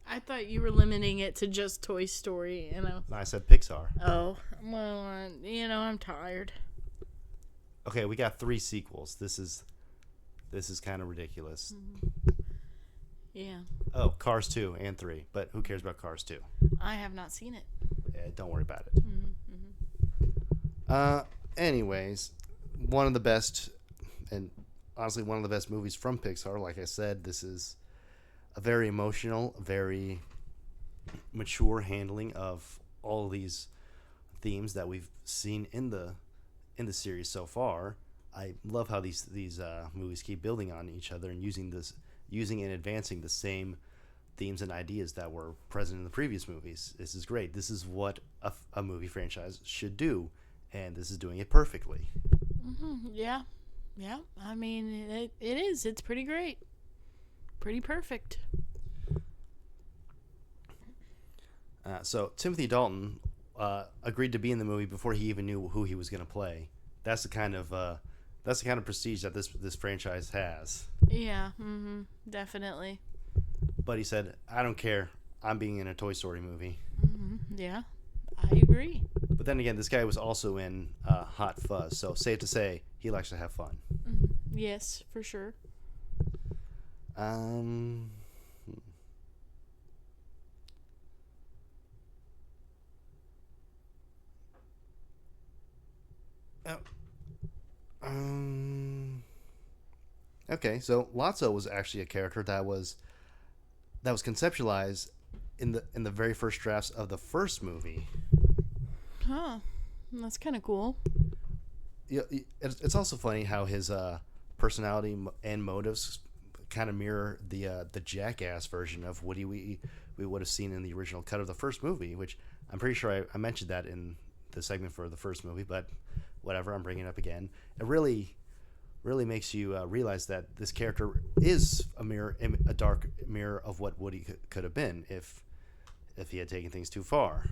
I thought you were limiting it to just Toy Story, I said Pixar. Oh, well, I'm tired. Okay, we got 3 sequels. This is kind of ridiculous. Yeah. Oh, Cars 2 and 3, but who cares about Cars 2? I have not seen it. Yeah, don't worry about it. Anyways, one of the best, and honestly one of the best movies from Pixar. Like I said, this is a very emotional, very mature handling of all of these themes that we've seen in the series so far. I love how these movies keep building on each other and using and advancing the same themes and ideas that were present in the previous movies. This is great. This is what a movie franchise should do, and this is doing it perfectly. Yeah. Yeah. I mean, it is. It's pretty great. Pretty perfect. So Timothy Dalton agreed to be in the movie before he even knew who he was going to play. That's the kind of prestige that this franchise has. Yeah. Definitely. But he said, "I don't care. I'm being in a Toy Story movie." Yeah. I agree. But then again, this guy was also in Hot Fuzz, so safe to say he likes to have fun. Yes, for sure. Um. Oh. Okay, so Lotso was actually a character that was conceptualized in the very first drafts of the first movie. Huh. That's kind of cool. Yeah, it's also funny how his personality and motives kind of mirror the Jackass version of Woody we would have seen in the original cut of the first movie, which I'm pretty sure I mentioned that in the segment for the first movie, but whatever, I'm bringing it up again. It really makes you realize that this character is a dark mirror of what Woody could have been if he had taken things too far.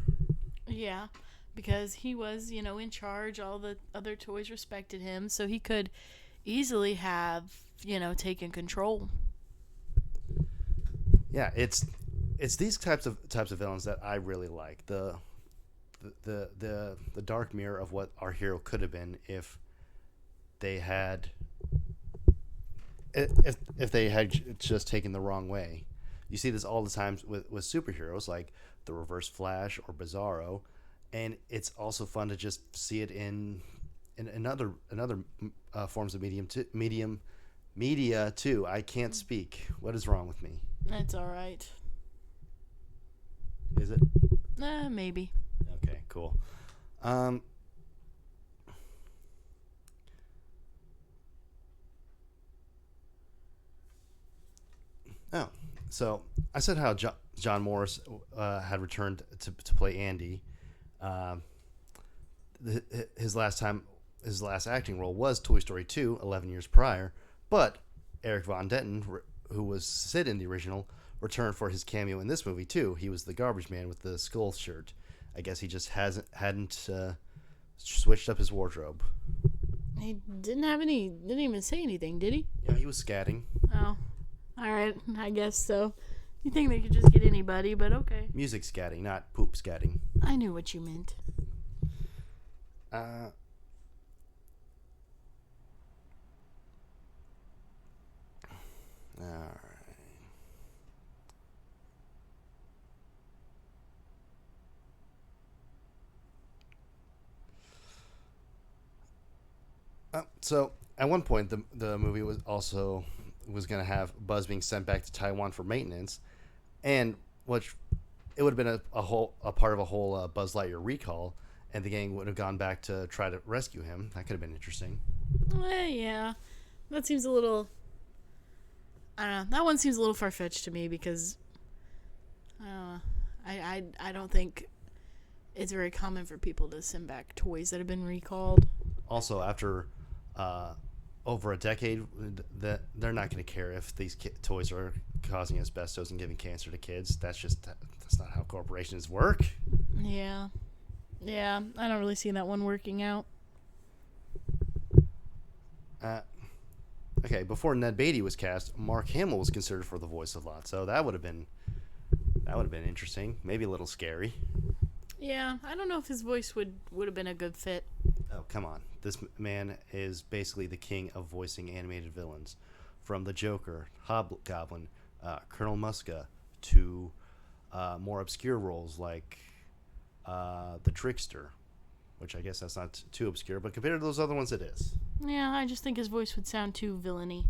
Yeah, because he was, in charge. All the other toys respected him, so he could easily have, taken control. Yeah, it's these types of villains that I really like. The dark mirror of what our hero could have been if they had just taken the wrong way. You see this all the time with superheroes like the Reverse Flash or Bizarro, and it's also fun to just see it in another forms of media too. I can't speak. What is wrong with me? That's all right. Is it? Maybe. Okay, cool. Oh, so I said how John Morris had returned to play Andy. His last acting role was Toy Story 2, 11 years prior, but Eric Von Denton, who was Sid in the original, returned for his cameo in this movie too. He was the garbage man with the skull shirt. I guess he just hadn't switched up his wardrobe. He didn't even say anything, did he? Yeah, he was scatting. Oh, all right. I guess so. You think they could just get anybody, but okay. Music scatting, not poop scatting. I knew what you meant. All right. So at one point, the movie was going to have Buzz being sent back to Taiwan for maintenance, and which it would have been a part of a whole Buzz Lightyear recall, and the gang would have gone back to try to rescue him. That could have been interesting. Yeah, that seems a little. I don't know. That one seems a little far-fetched to me because I don't think it's very common for people to send back toys that have been recalled. Also, after over a decade, they're not going to care if these toys are causing asbestos and giving cancer to kids. That's not how corporations work. Yeah, I don't really see that one working out. Okay, before Ned Beatty was cast, Mark Hamill was considered for the voice of Lotso. That would have been interesting. Maybe a little scary. Yeah, I don't know if his voice would have been a good fit. Oh, come on. This man is basically the king of voicing animated villains. From the Joker, Hobgoblin, Colonel Muska, to more obscure roles like the Trickster, which I guess that's not too obscure, but compared to those other ones, it is. Yeah, I just think his voice would sound too villainy.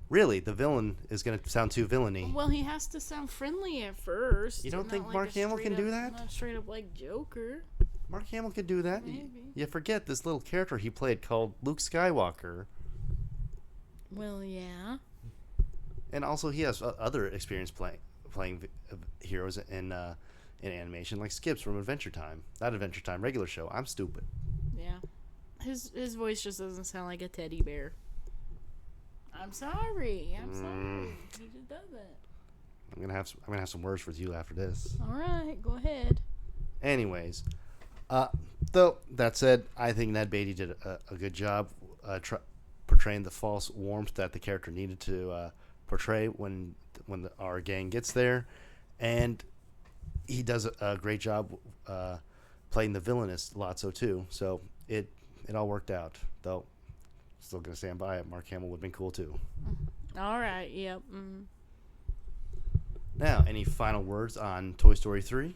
Really? The villain is going to sound too villainy? Well, he has to sound friendly at first. You don't think Mark Hamill can do that? Not straight up like Joker. Mark Hamill could do that. Maybe. You forget this little character he played called Luke Skywalker. Well, yeah. And also, he has other experience playing heroes in animation, like Skips from Adventure Time. Not Adventure Time, regular show. I'm stupid. Yeah. His voice just doesn't sound like a teddy bear. I'm sorry. I'm sorry. He just doesn't. I'm gonna have some words for you after this. All right, go ahead. Anyways, though that said, I think Ned Beatty did a good job portraying the false warmth that the character needed to portray when our gang gets there, and he does a great job playing the villainous Lotso too. So it all worked out. Though, still gonna stand by it. Mark Hamill would have been cool too. All right. Yep. Now, any final words on Toy Story 3?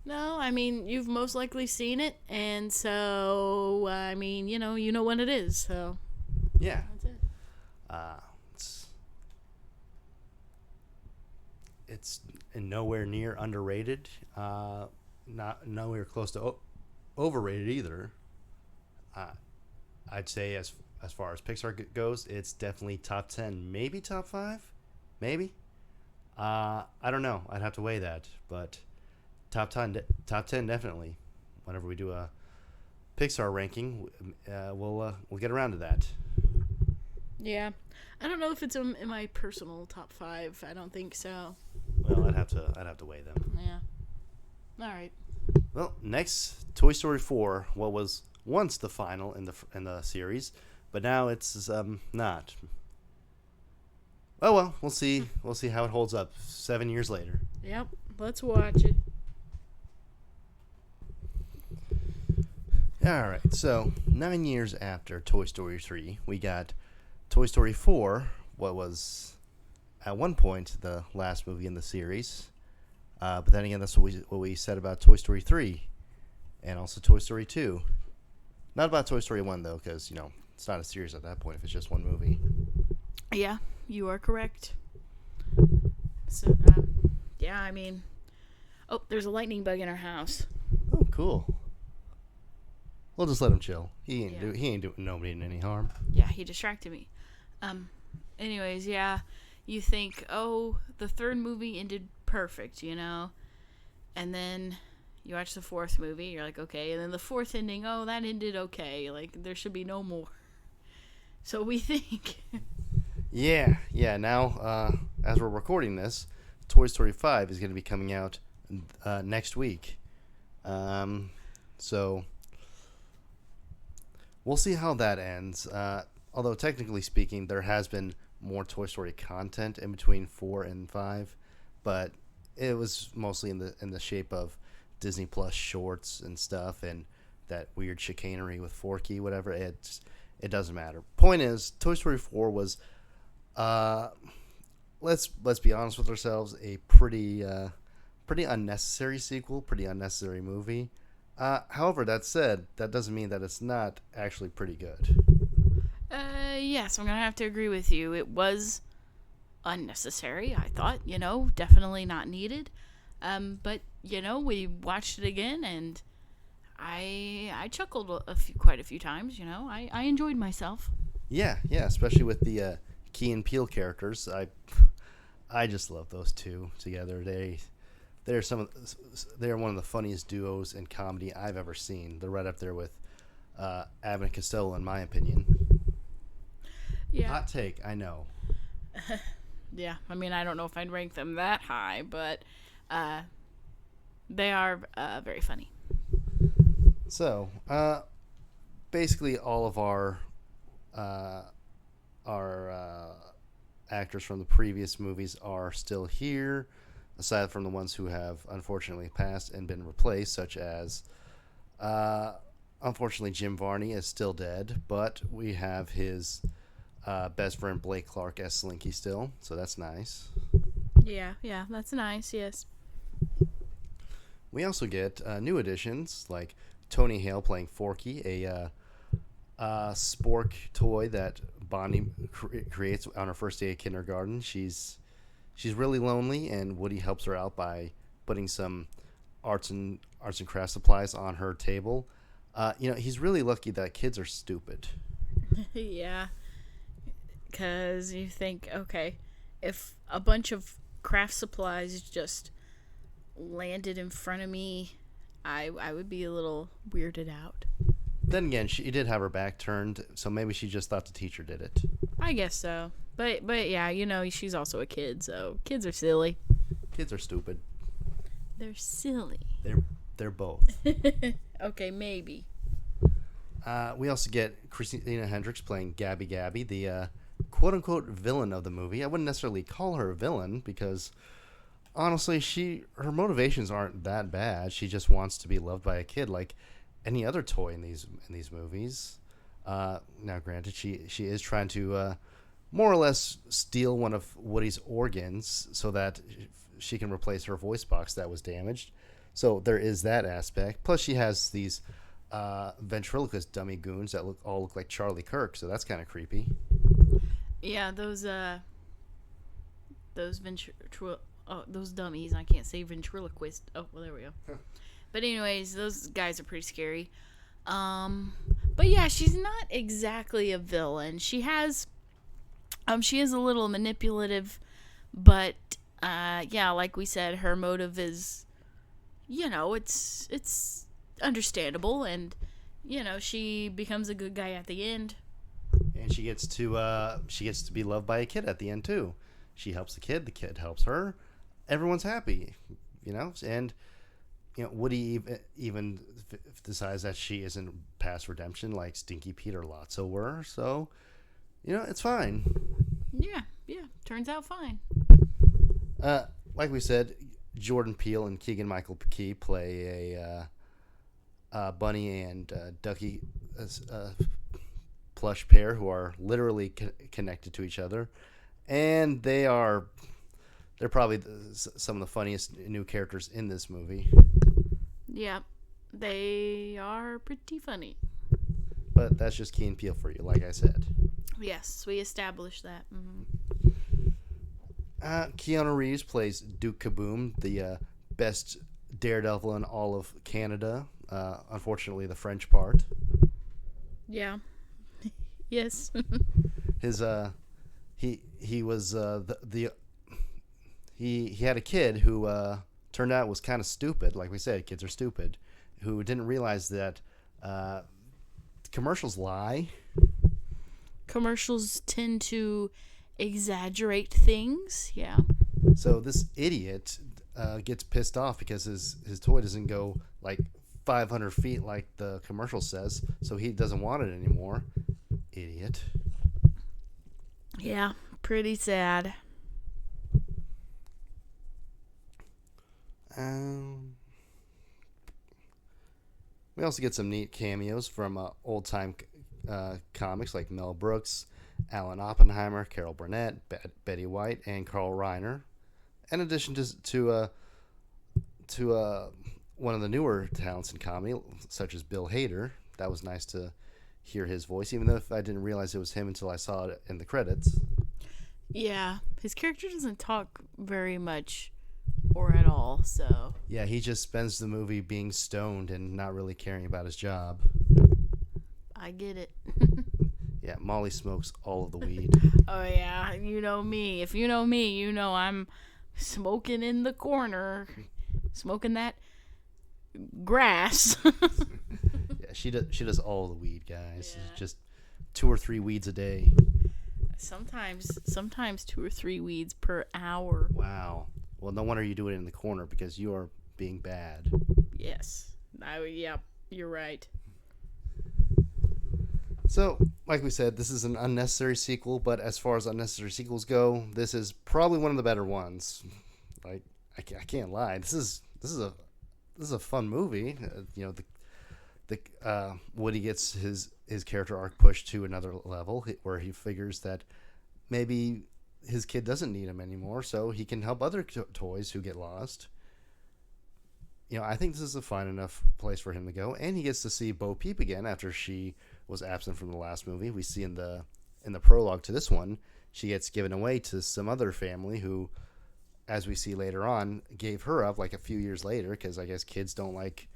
No, I mean you've most likely seen it, and so I mean you know what it is. So Yeah. that's it. It's nowhere near underrated. Not nowhere close to overrated either. I'd say as far as Pixar goes, it's definitely top 10, maybe top 5, maybe. I don't know. I'd have to weigh that, but top 10 definitely. Whenever we do a Pixar ranking, we'll get around to that. Yeah, I don't know if it's in my personal top 5. I don't think so. Well, I'd have to weigh them. Yeah. All right. Well, next, Toy Story 4, what was once the final in the series, but now it's not. Oh well, we'll see. We'll see how it holds up 7 years later. Yep. Let's watch it. All right. So 9 years after Toy Story 3, we got Toy Story 4. What was at one point the last movie in the series, but then again, that's what we said about Toy Story 3, and also Toy Story 2. Not about Toy Story 1 though, because it's not a series at that point if it's just one movie. Yeah, you are correct. So, yeah, I mean, oh, there's a lightning bug in our house. Oh, cool. We'll just let him chill. He Yeah. ain't doing nobody any harm. Yeah, he distracted me. Anyways, yeah, you think, oh, the third movie ended perfect, and then you watch the fourth movie, you're like, okay, and then the fourth ending, oh, that ended okay, like, there should be no more. So we think. Yeah. Now, as we're recording this, Toy Story 5 is going to be coming out next week. So we'll see how that ends. Although technically speaking, there has been more Toy Story content in between 4 and 5, but it was mostly in the shape of Disney Plus shorts and stuff, and that weird chicanery with Forky, whatever. It doesn't matter. Point is, Toy Story 4 was, let's be honest with ourselves, a pretty unnecessary sequel, pretty unnecessary movie. However, that said, that doesn't mean that it's not actually pretty good. Yes, I'm gonna have to agree with you. It was unnecessary, I thought, definitely not needed. But, we watched it again, and I chuckled quite a few times, I enjoyed myself. Yeah, especially with the Key and Peele characters. I just love those two together. They're one of the funniest duos in comedy I've ever seen. They're right up there with Abbott and Costello, in my opinion. Yeah. Hot take, I know. Yeah, I mean, I don't know if I'd rank them that high, but they are very funny. So, basically, all of our actors from the previous movies are still here, aside from the ones who have unfortunately passed and been replaced, such as, unfortunately, Jim Varney is still dead, but we have his best friend Blake Clark as Slinky still, so that's nice. Yeah, that's nice, yes. We also get new additions like Tony Hale playing Forky, a spork toy that Bonnie creates on her first day of kindergarten. She's really lonely, and Woody helps her out by putting some arts and craft supplies on her table. He's really lucky that kids are stupid. Yeah, because you think, okay, if a bunch of craft supplies just landed in front of me, I would be a little weirded out. Then again, she did have her back turned, so maybe she just thought the teacher did it. I guess so. But yeah, she's also a kid, so kids are silly. Kids are stupid. They're silly. They're both. Okay, maybe. We also get Christina Hendricks playing Gabby Gabby, the quote-unquote villain of the movie. I wouldn't necessarily call her a villain because, honestly, her motivations aren't that bad. She just wants to be loved by a kid like any other toy in these movies. Now, granted, she is trying to more or less steal one of Woody's organs so that she can replace her voice box that was damaged. So there is that aspect. Plus, she has these ventriloquist dummy goons that all look like Charlie Kirk, so that's kind of creepy. Yeah, those those dummies. I can't say ventriloquist. Oh, well, there we go. But anyways, those guys are pretty scary. But yeah, she's not exactly a villain. She is a little manipulative, but yeah, like we said, her motive is, it's understandable, and she becomes a good guy at the end. And she gets to be loved by a kid at the end too. She helps the kid helps her. Everyone's happy, and Woody even decides that she isn't past redemption like Stinky Pete or Lotso were, so it's fine. Yeah, turns out fine. Like we said, Jordan Peele and Keegan-Michael Key play a Bunny and Ducky plush pair who are literally connected to each other, and they're probably some of the funniest new characters in this movie. Yeah, they are pretty funny. But that's just Key and Peele for you, like I said. Yes, we established that. Mm-hmm. Keanu Reeves plays Duke Kaboom, the best daredevil in all of Canada. Unfortunately, the French part. Yeah. Yes. His he was he had a kid who turned out was kind of stupid. Like we said, kids are stupid. Who didn't realize that commercials lie. Commercials tend to exaggerate things. Yeah. So this idiot gets pissed off because his toy doesn't go like 500 feet like the commercial says, so he doesn't want it anymore. Idiot. Yeah, pretty sad. We also get some neat cameos from old-time comics like Mel Brooks, Alan Oppenheimer, Carol Burnett, Betty White, and Carl Reiner. In addition to one of the newer talents in comedy, such as Bill Hader. That was nice to hear his voice, even though I didn't realize it was him until I saw it in the credits. Yeah, his character doesn't talk very much or at all, so... Yeah, he just spends the movie being stoned and not really caring about his job. I get it. Yeah, Molly smokes all of the weed. Oh, yeah, you know me. If you know me, you know I'm smoking in the corner. Smoking that grass. Yeah, she does all the weed, guys. Yeah. It's just 2 or 3 weeds a day. Sometimes 2 or 3 weeds per hour. Wow. Well, no wonder you do it in the corner because you are being bad. Yes. Yeah, you're right. So, like we said, this is an unnecessary sequel, but as far as unnecessary sequels go, this is probably one of the better ones. Like, I can't lie. This is a fun movie. Woody gets his character arc pushed to another level where he figures that maybe his kid doesn't need him anymore, so he can help other toys who get lost. I think this is a fine enough place for him to go, and he gets to see Bo Peep again after she was absent from the last movie. We see in the prologue to this one, she gets given away to some other family who as we see later on, gave her up like a few years later because I guess kids don't like,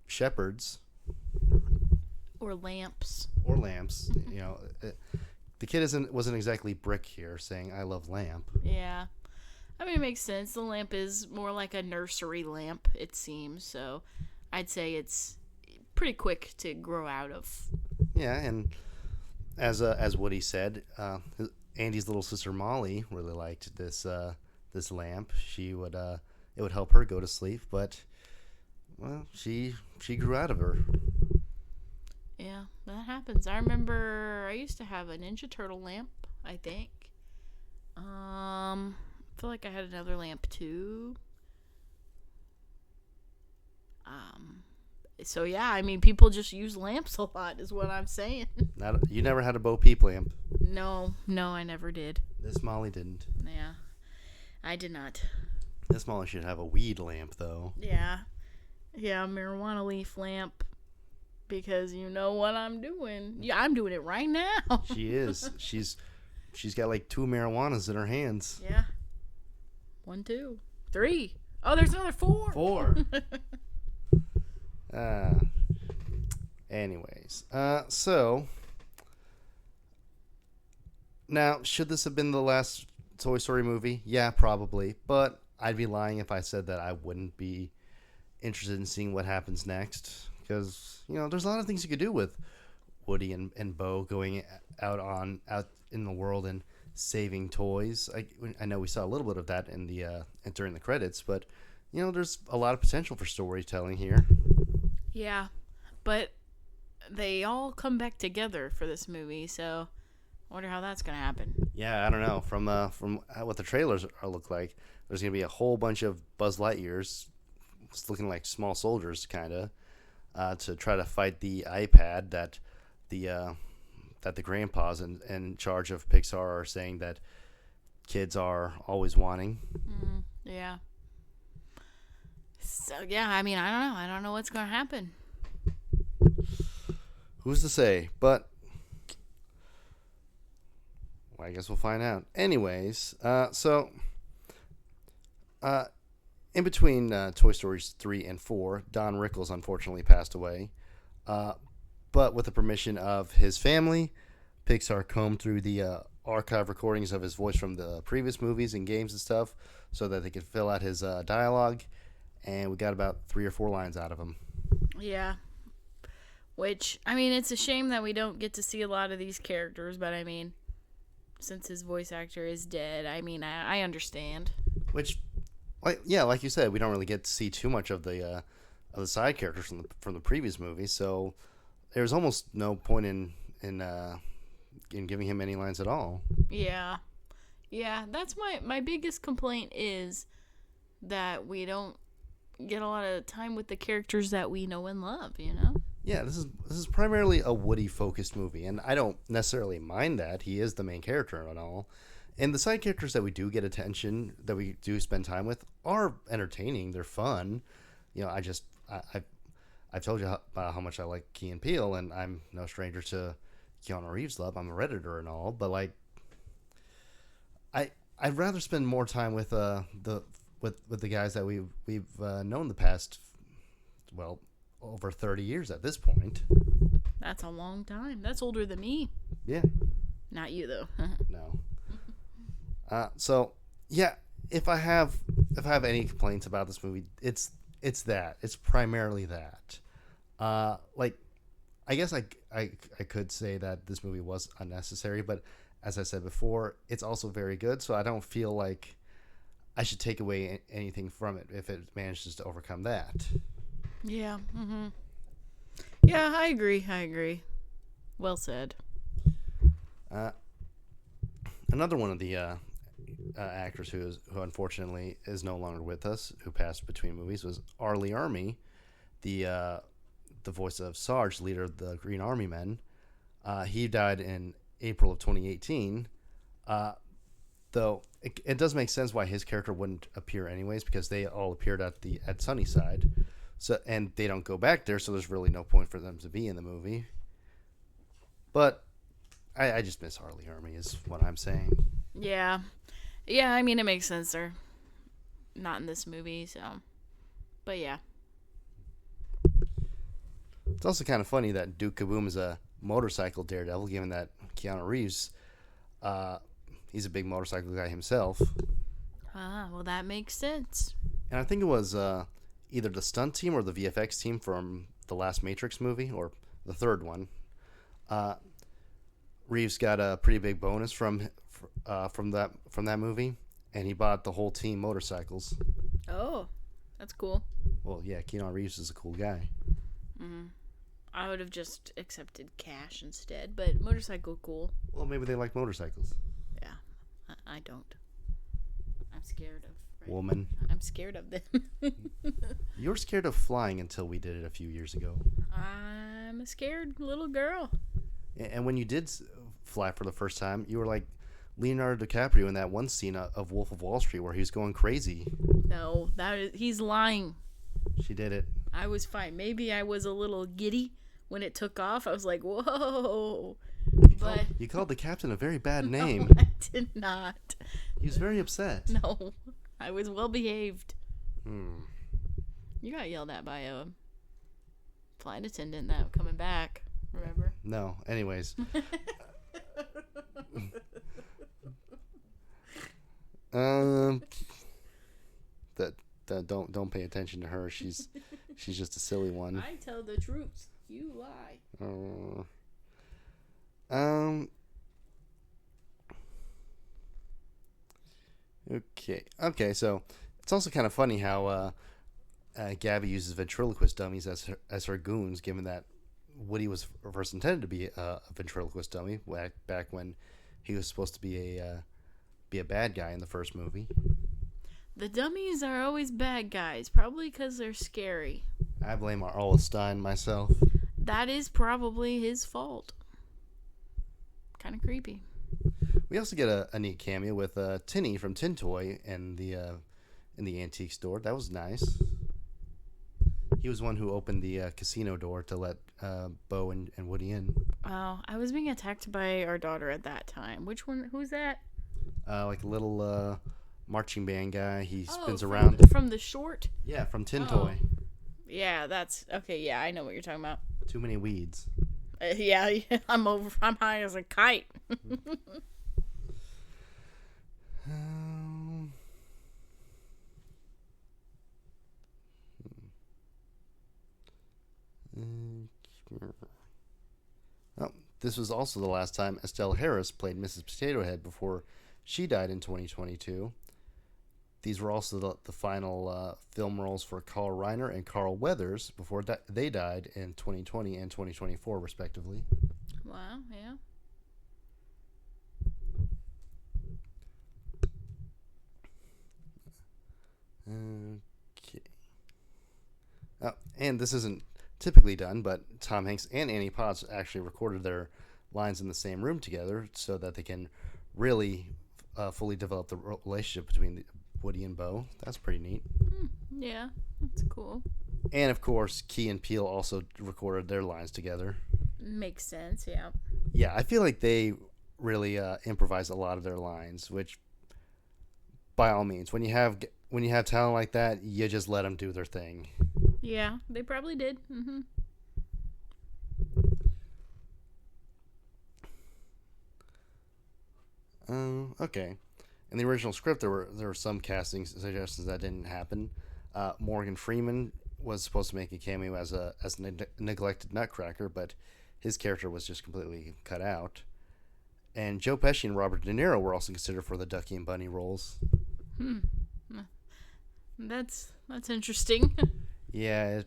shepherds Or lamps. or lamps. The kid wasn't exactly Brick here saying I love lamp. Yeah. I mean, it makes sense. The lamp is more like a nursery lamp, it seems. So I'd say it's pretty quick to grow out of. Yeah, and as Woody said, Andy's little sister Molly really liked this lamp. It would help her go to sleep, but well, she grew out of her. Yeah, that happens. I remember I used to have a Ninja Turtle lamp, I think. I feel like I had another lamp too. So yeah, I mean, people just use lamps a lot, is what I'm saying. You never had a Bo Peep lamp. No, I never did. This Molly didn't. Yeah, I did not. This Molly should have a weed lamp, though. Yeah, marijuana leaf lamp. Because you know what I'm doing. Yeah, I'm doing it right now. She is. She's got like 2 marijuanas in her hands. Yeah. 1, 2, 3. Oh, there's another 4. 4. Anyways, so now should this have been the last Toy Story movie? Yeah, probably. But I'd be lying if I said that I wouldn't be interested in seeing what happens next. Because, there's a lot of things you could do with Woody and Bo going out in the world and saving toys. I know we saw a little bit of that in during the credits, but, there's a lot of potential for storytelling here. Yeah, but they all come back together for this movie, so I wonder how that's going to happen. Yeah, I don't know. From what the trailers look like, there's going to be a whole bunch of Buzz Lightyears looking like small soldiers, kind of. To try to fight the iPad that the grandpas in charge of Pixar are saying that kids are always wanting. Yeah. So yeah, I mean, I don't know. I don't know what's going to happen. Who's to say? But I guess we'll find out. Anyways, in between Toy Stories 3 and 4, Don Rickles unfortunately passed away. But with the permission of his family, Pixar combed through the archive recordings of his voice from the previous movies and games and stuff so that they could fill out his dialogue. And we got about 3 or 4 lines out of him. Yeah. Which, I mean, it's a shame that we don't get to see a lot of these characters, but I mean, since his voice actor is dead, I mean, I understand. Which... like you said, we don't really get to see too much of the side characters from the previous movie, so there's almost no point in giving him any lines at all. Yeah, that's my biggest complaint is that we don't get a lot of time with the characters that we know and love. Yeah, this is primarily a Woody focused movie, and I don't necessarily mind that. He is the main character and all. And the side characters that we do get attention, that we do spend time with, are entertaining. They're fun. I've told you how much I like Key and Peele, and I'm no stranger to Keanu Reeves' love. I'm a Redditor and all, but I'd rather spend more time with the guys that we've known the past, well, over 30 years at this point. That's a long time. That's older than me. Yeah. Not you though. No. So yeah, if I have any complaints about this movie, it's primarily that. I guess I could say that this movie was unnecessary, but as I said before, it's also very good. So I don't feel like I should take away anything from it if it manages to overcome that. Yeah. Mm-hmm. Yeah, I agree. Well said. Another one of the actors who unfortunately is no longer with us, who passed between movies, was R. Lee Ermey, the voice of Sarge, leader of the Green Army Men. He died in April of 2018. Though it does make sense why his character wouldn't appear anyways, because they all appeared at Sunnyside, so and they don't go back there, so there's really no point for them to be in the movie. But I just miss R. Lee Ermey, is what I'm saying. Yeah. Yeah, I mean, it makes sense. They're not in this movie, so. But yeah. It's also kind of funny that Duke Kaboom is a motorcycle daredevil, given that Keanu Reeves, uh, he's a big motorcycle guy himself. Ah, well, that makes sense. And I think it was either the stunt team or the VFX team from the last Matrix movie, or the third one. Uh, Reeves got a pretty big bonus from that movie, and he bought the whole team motorcycles. Oh, that's cool. Well, yeah, Keanu Reeves is a cool guy. I would have just accepted cash instead, but motorcycle cool. Well, maybe they like motorcycles. Yeah, I don't. I'm scared of. Woman, I'm scared of them. you were scared of flying until we did it a few years ago. I'm a scared little girl. And when you did fly for the first time, you were like Leonardo DiCaprio in that one scene of Wolf of Wall Street where he was going crazy. No, he's lying. She did it. I was fine. Maybe I was a little giddy when it took off. I was like, whoa. But You called the captain a very bad name. I did not. He was very upset. No, I was well behaved. Hmm. You got yelled at by a flight attendant that coming back. Remember? No. Anyways. um. That don't pay attention to her. She's just a silly one. I tell the truth. You lie. Okay. So it's also kind of funny how Gabby uses ventriloquist dummies as her goons, given that Woody was first intended to be a ventriloquist dummy back when he was supposed to be a bad guy in the first movie. The dummies are always bad guys, probably because they're scary. I blame Arla Stein myself. That is probably his fault. Kind of creepy. We also get a neat cameo with Tinny from Tin Toy in the antique store. That was nice. He was one who opened the casino door to let Bo and Woody in. Oh, I was being attacked by our daughter at that time. Which one? Who's that? Like a little marching band guy. He spins from around. From the short? Yeah, from Tin Toy. Yeah, that's... Okay, yeah, I know what you're talking about. Too many weeds. Yeah, I'm high as a kite. Oh, this was also the last time Estelle Harris played Mrs. Potato Head before she died in 2022. These were also the final film roles for Carl Reiner and Carl Weathers before they died in 2020 and 2024, respectively. Wow, yeah. Okay. Oh, and this isn't typically done, but Tom Hanks and Annie Potts actually recorded their lines in the same room together so that they can really fully develop the relationship between Woody and Bo. That's pretty neat. Yeah, that's cool. And of course, Key and Peele also recorded their lines together. Makes sense, yeah. Yeah, I feel like they really improvise a lot of their lines, which, by all means, when you have talent like that, you just let them do their thing. Yeah, they probably did. Okay. In the original script, there were some casting suggestions that didn't happen. Morgan Freeman was supposed to make a cameo as a neglected nutcracker, but his character was just completely cut out. And Joe Pesci and Robert De Niro were also considered for the Ducky and Bunny roles. That's interesting. Yeah,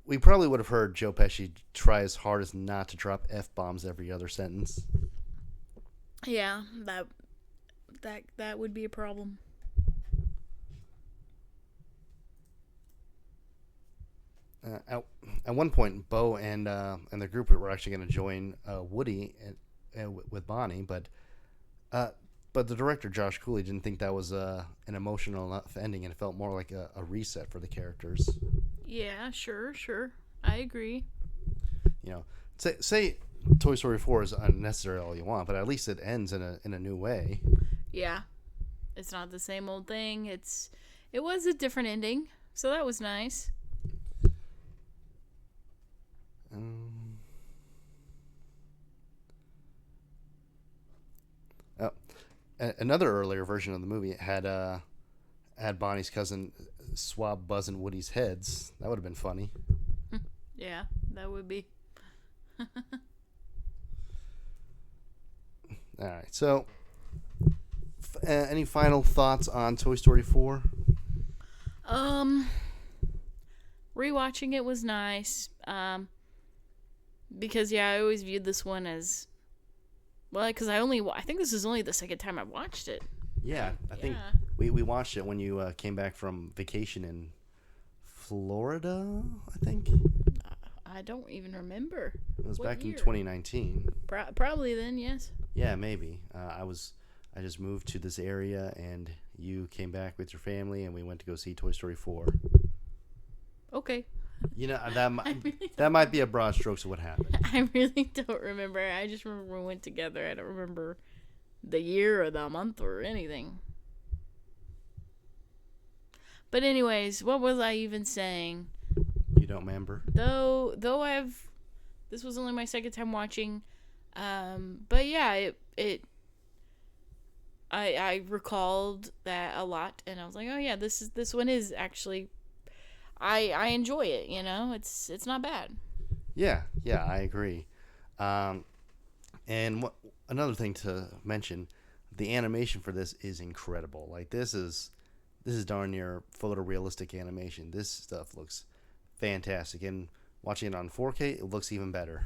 we probably would have heard Joe Pesci try his hardest not to drop F-bombs every other sentence. Yeah, that would be a problem. At one point, Bo and the group were actually going to join Woody with Bonnie, but the director Josh Cooley didn't think that was an emotional enough ending, and it felt more like a reset for the characters. Yeah, sure, I agree. You know, say Toy Story 4 is unnecessary all you want, but at least it ends in a new way. Yeah. It's not the same old thing. It was a different ending, so that was nice. Oh, another earlier version of the movie had Bonnie's cousin swab Buzz and Woody's heads. That would have been funny. Yeah, that would be. All right. So, any final thoughts on Toy Story 4? Rewatching it was nice. Because I always viewed this one as because I think this is only the second time I've watched it. Yeah, I think we watched it when you came back from vacation in Florida, I think. I don't even remember. It was What back year? in 2019. Probably then, yes. Yeah, maybe. I just moved to this area, and you came back with your family, and we went to go see Toy Story 4. Okay. You know, really that might be a broad strokes of what happened. I really don't remember. I just remember we went together. I don't remember the year or the month or anything. But anyways, what was I even saying? You don't remember? Though this was only my second time watching, but yeah, I recalled that a lot, and I was like, oh yeah, this one is actually, I enjoy it. You know, it's not bad. Yeah, I agree. And another thing to mention, the animation for this is incredible. Like this is darn near photorealistic animation. This stuff looks fantastic, and watching it on 4K, it looks even better.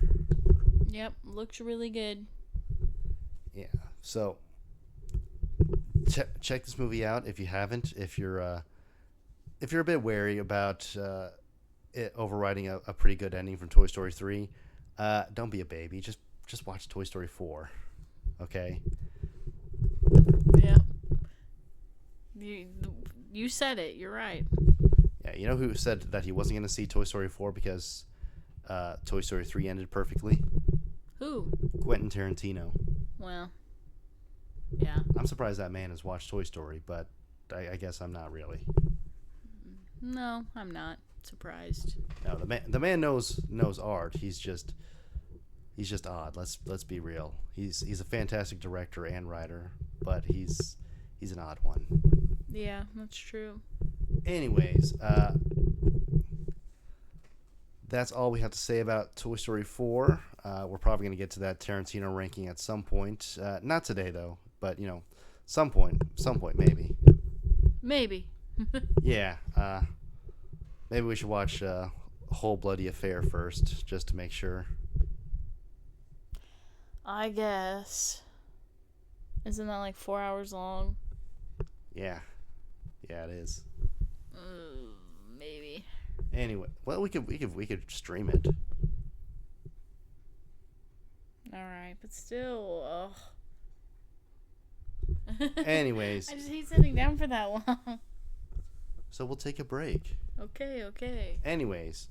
Yep, looks really good. Yeah, so check this movie out if you haven't. If you're a bit wary about it overriding a pretty good ending from Toy Story 3, don't be a baby. Just watch Toy Story 4, okay? Yeah. You said it. You're right. Yeah, you know who said that he wasn't going to see Toy Story 4 because Toy Story 3 ended perfectly? Who? Quentin Tarantino. Well, yeah. I'm surprised that man has watched Toy Story, but I guess I'm not really. No, I'm not surprised. No, the man knows art. He's just odd. Let's be real. He's a fantastic director and writer, but he's an odd one. Yeah, that's true. Anyways, that's all we have to say about Toy Story 4. We're probably going to get to that Tarantino ranking at some point. Not today, though, but, some point maybe. Maybe. Yeah. Maybe we should watch Whole Bloody Affair first, just to make sure. I guess. Isn't that like 4 hours long? Yeah. Yeah, it is. Maybe. Anyway, well, we could stream it. All right, but still, Anyways, I just hate sitting down for that long. so we'll take a break. Okay. Anyways,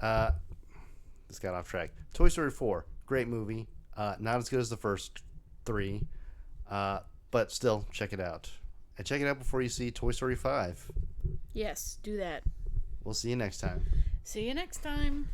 this got off track. Toy Story 4, great movie. Not as good as the first 3, but still, check it out. And check it out before you see Toy Story 5. Yes, do that. We'll see you next time. See you next time.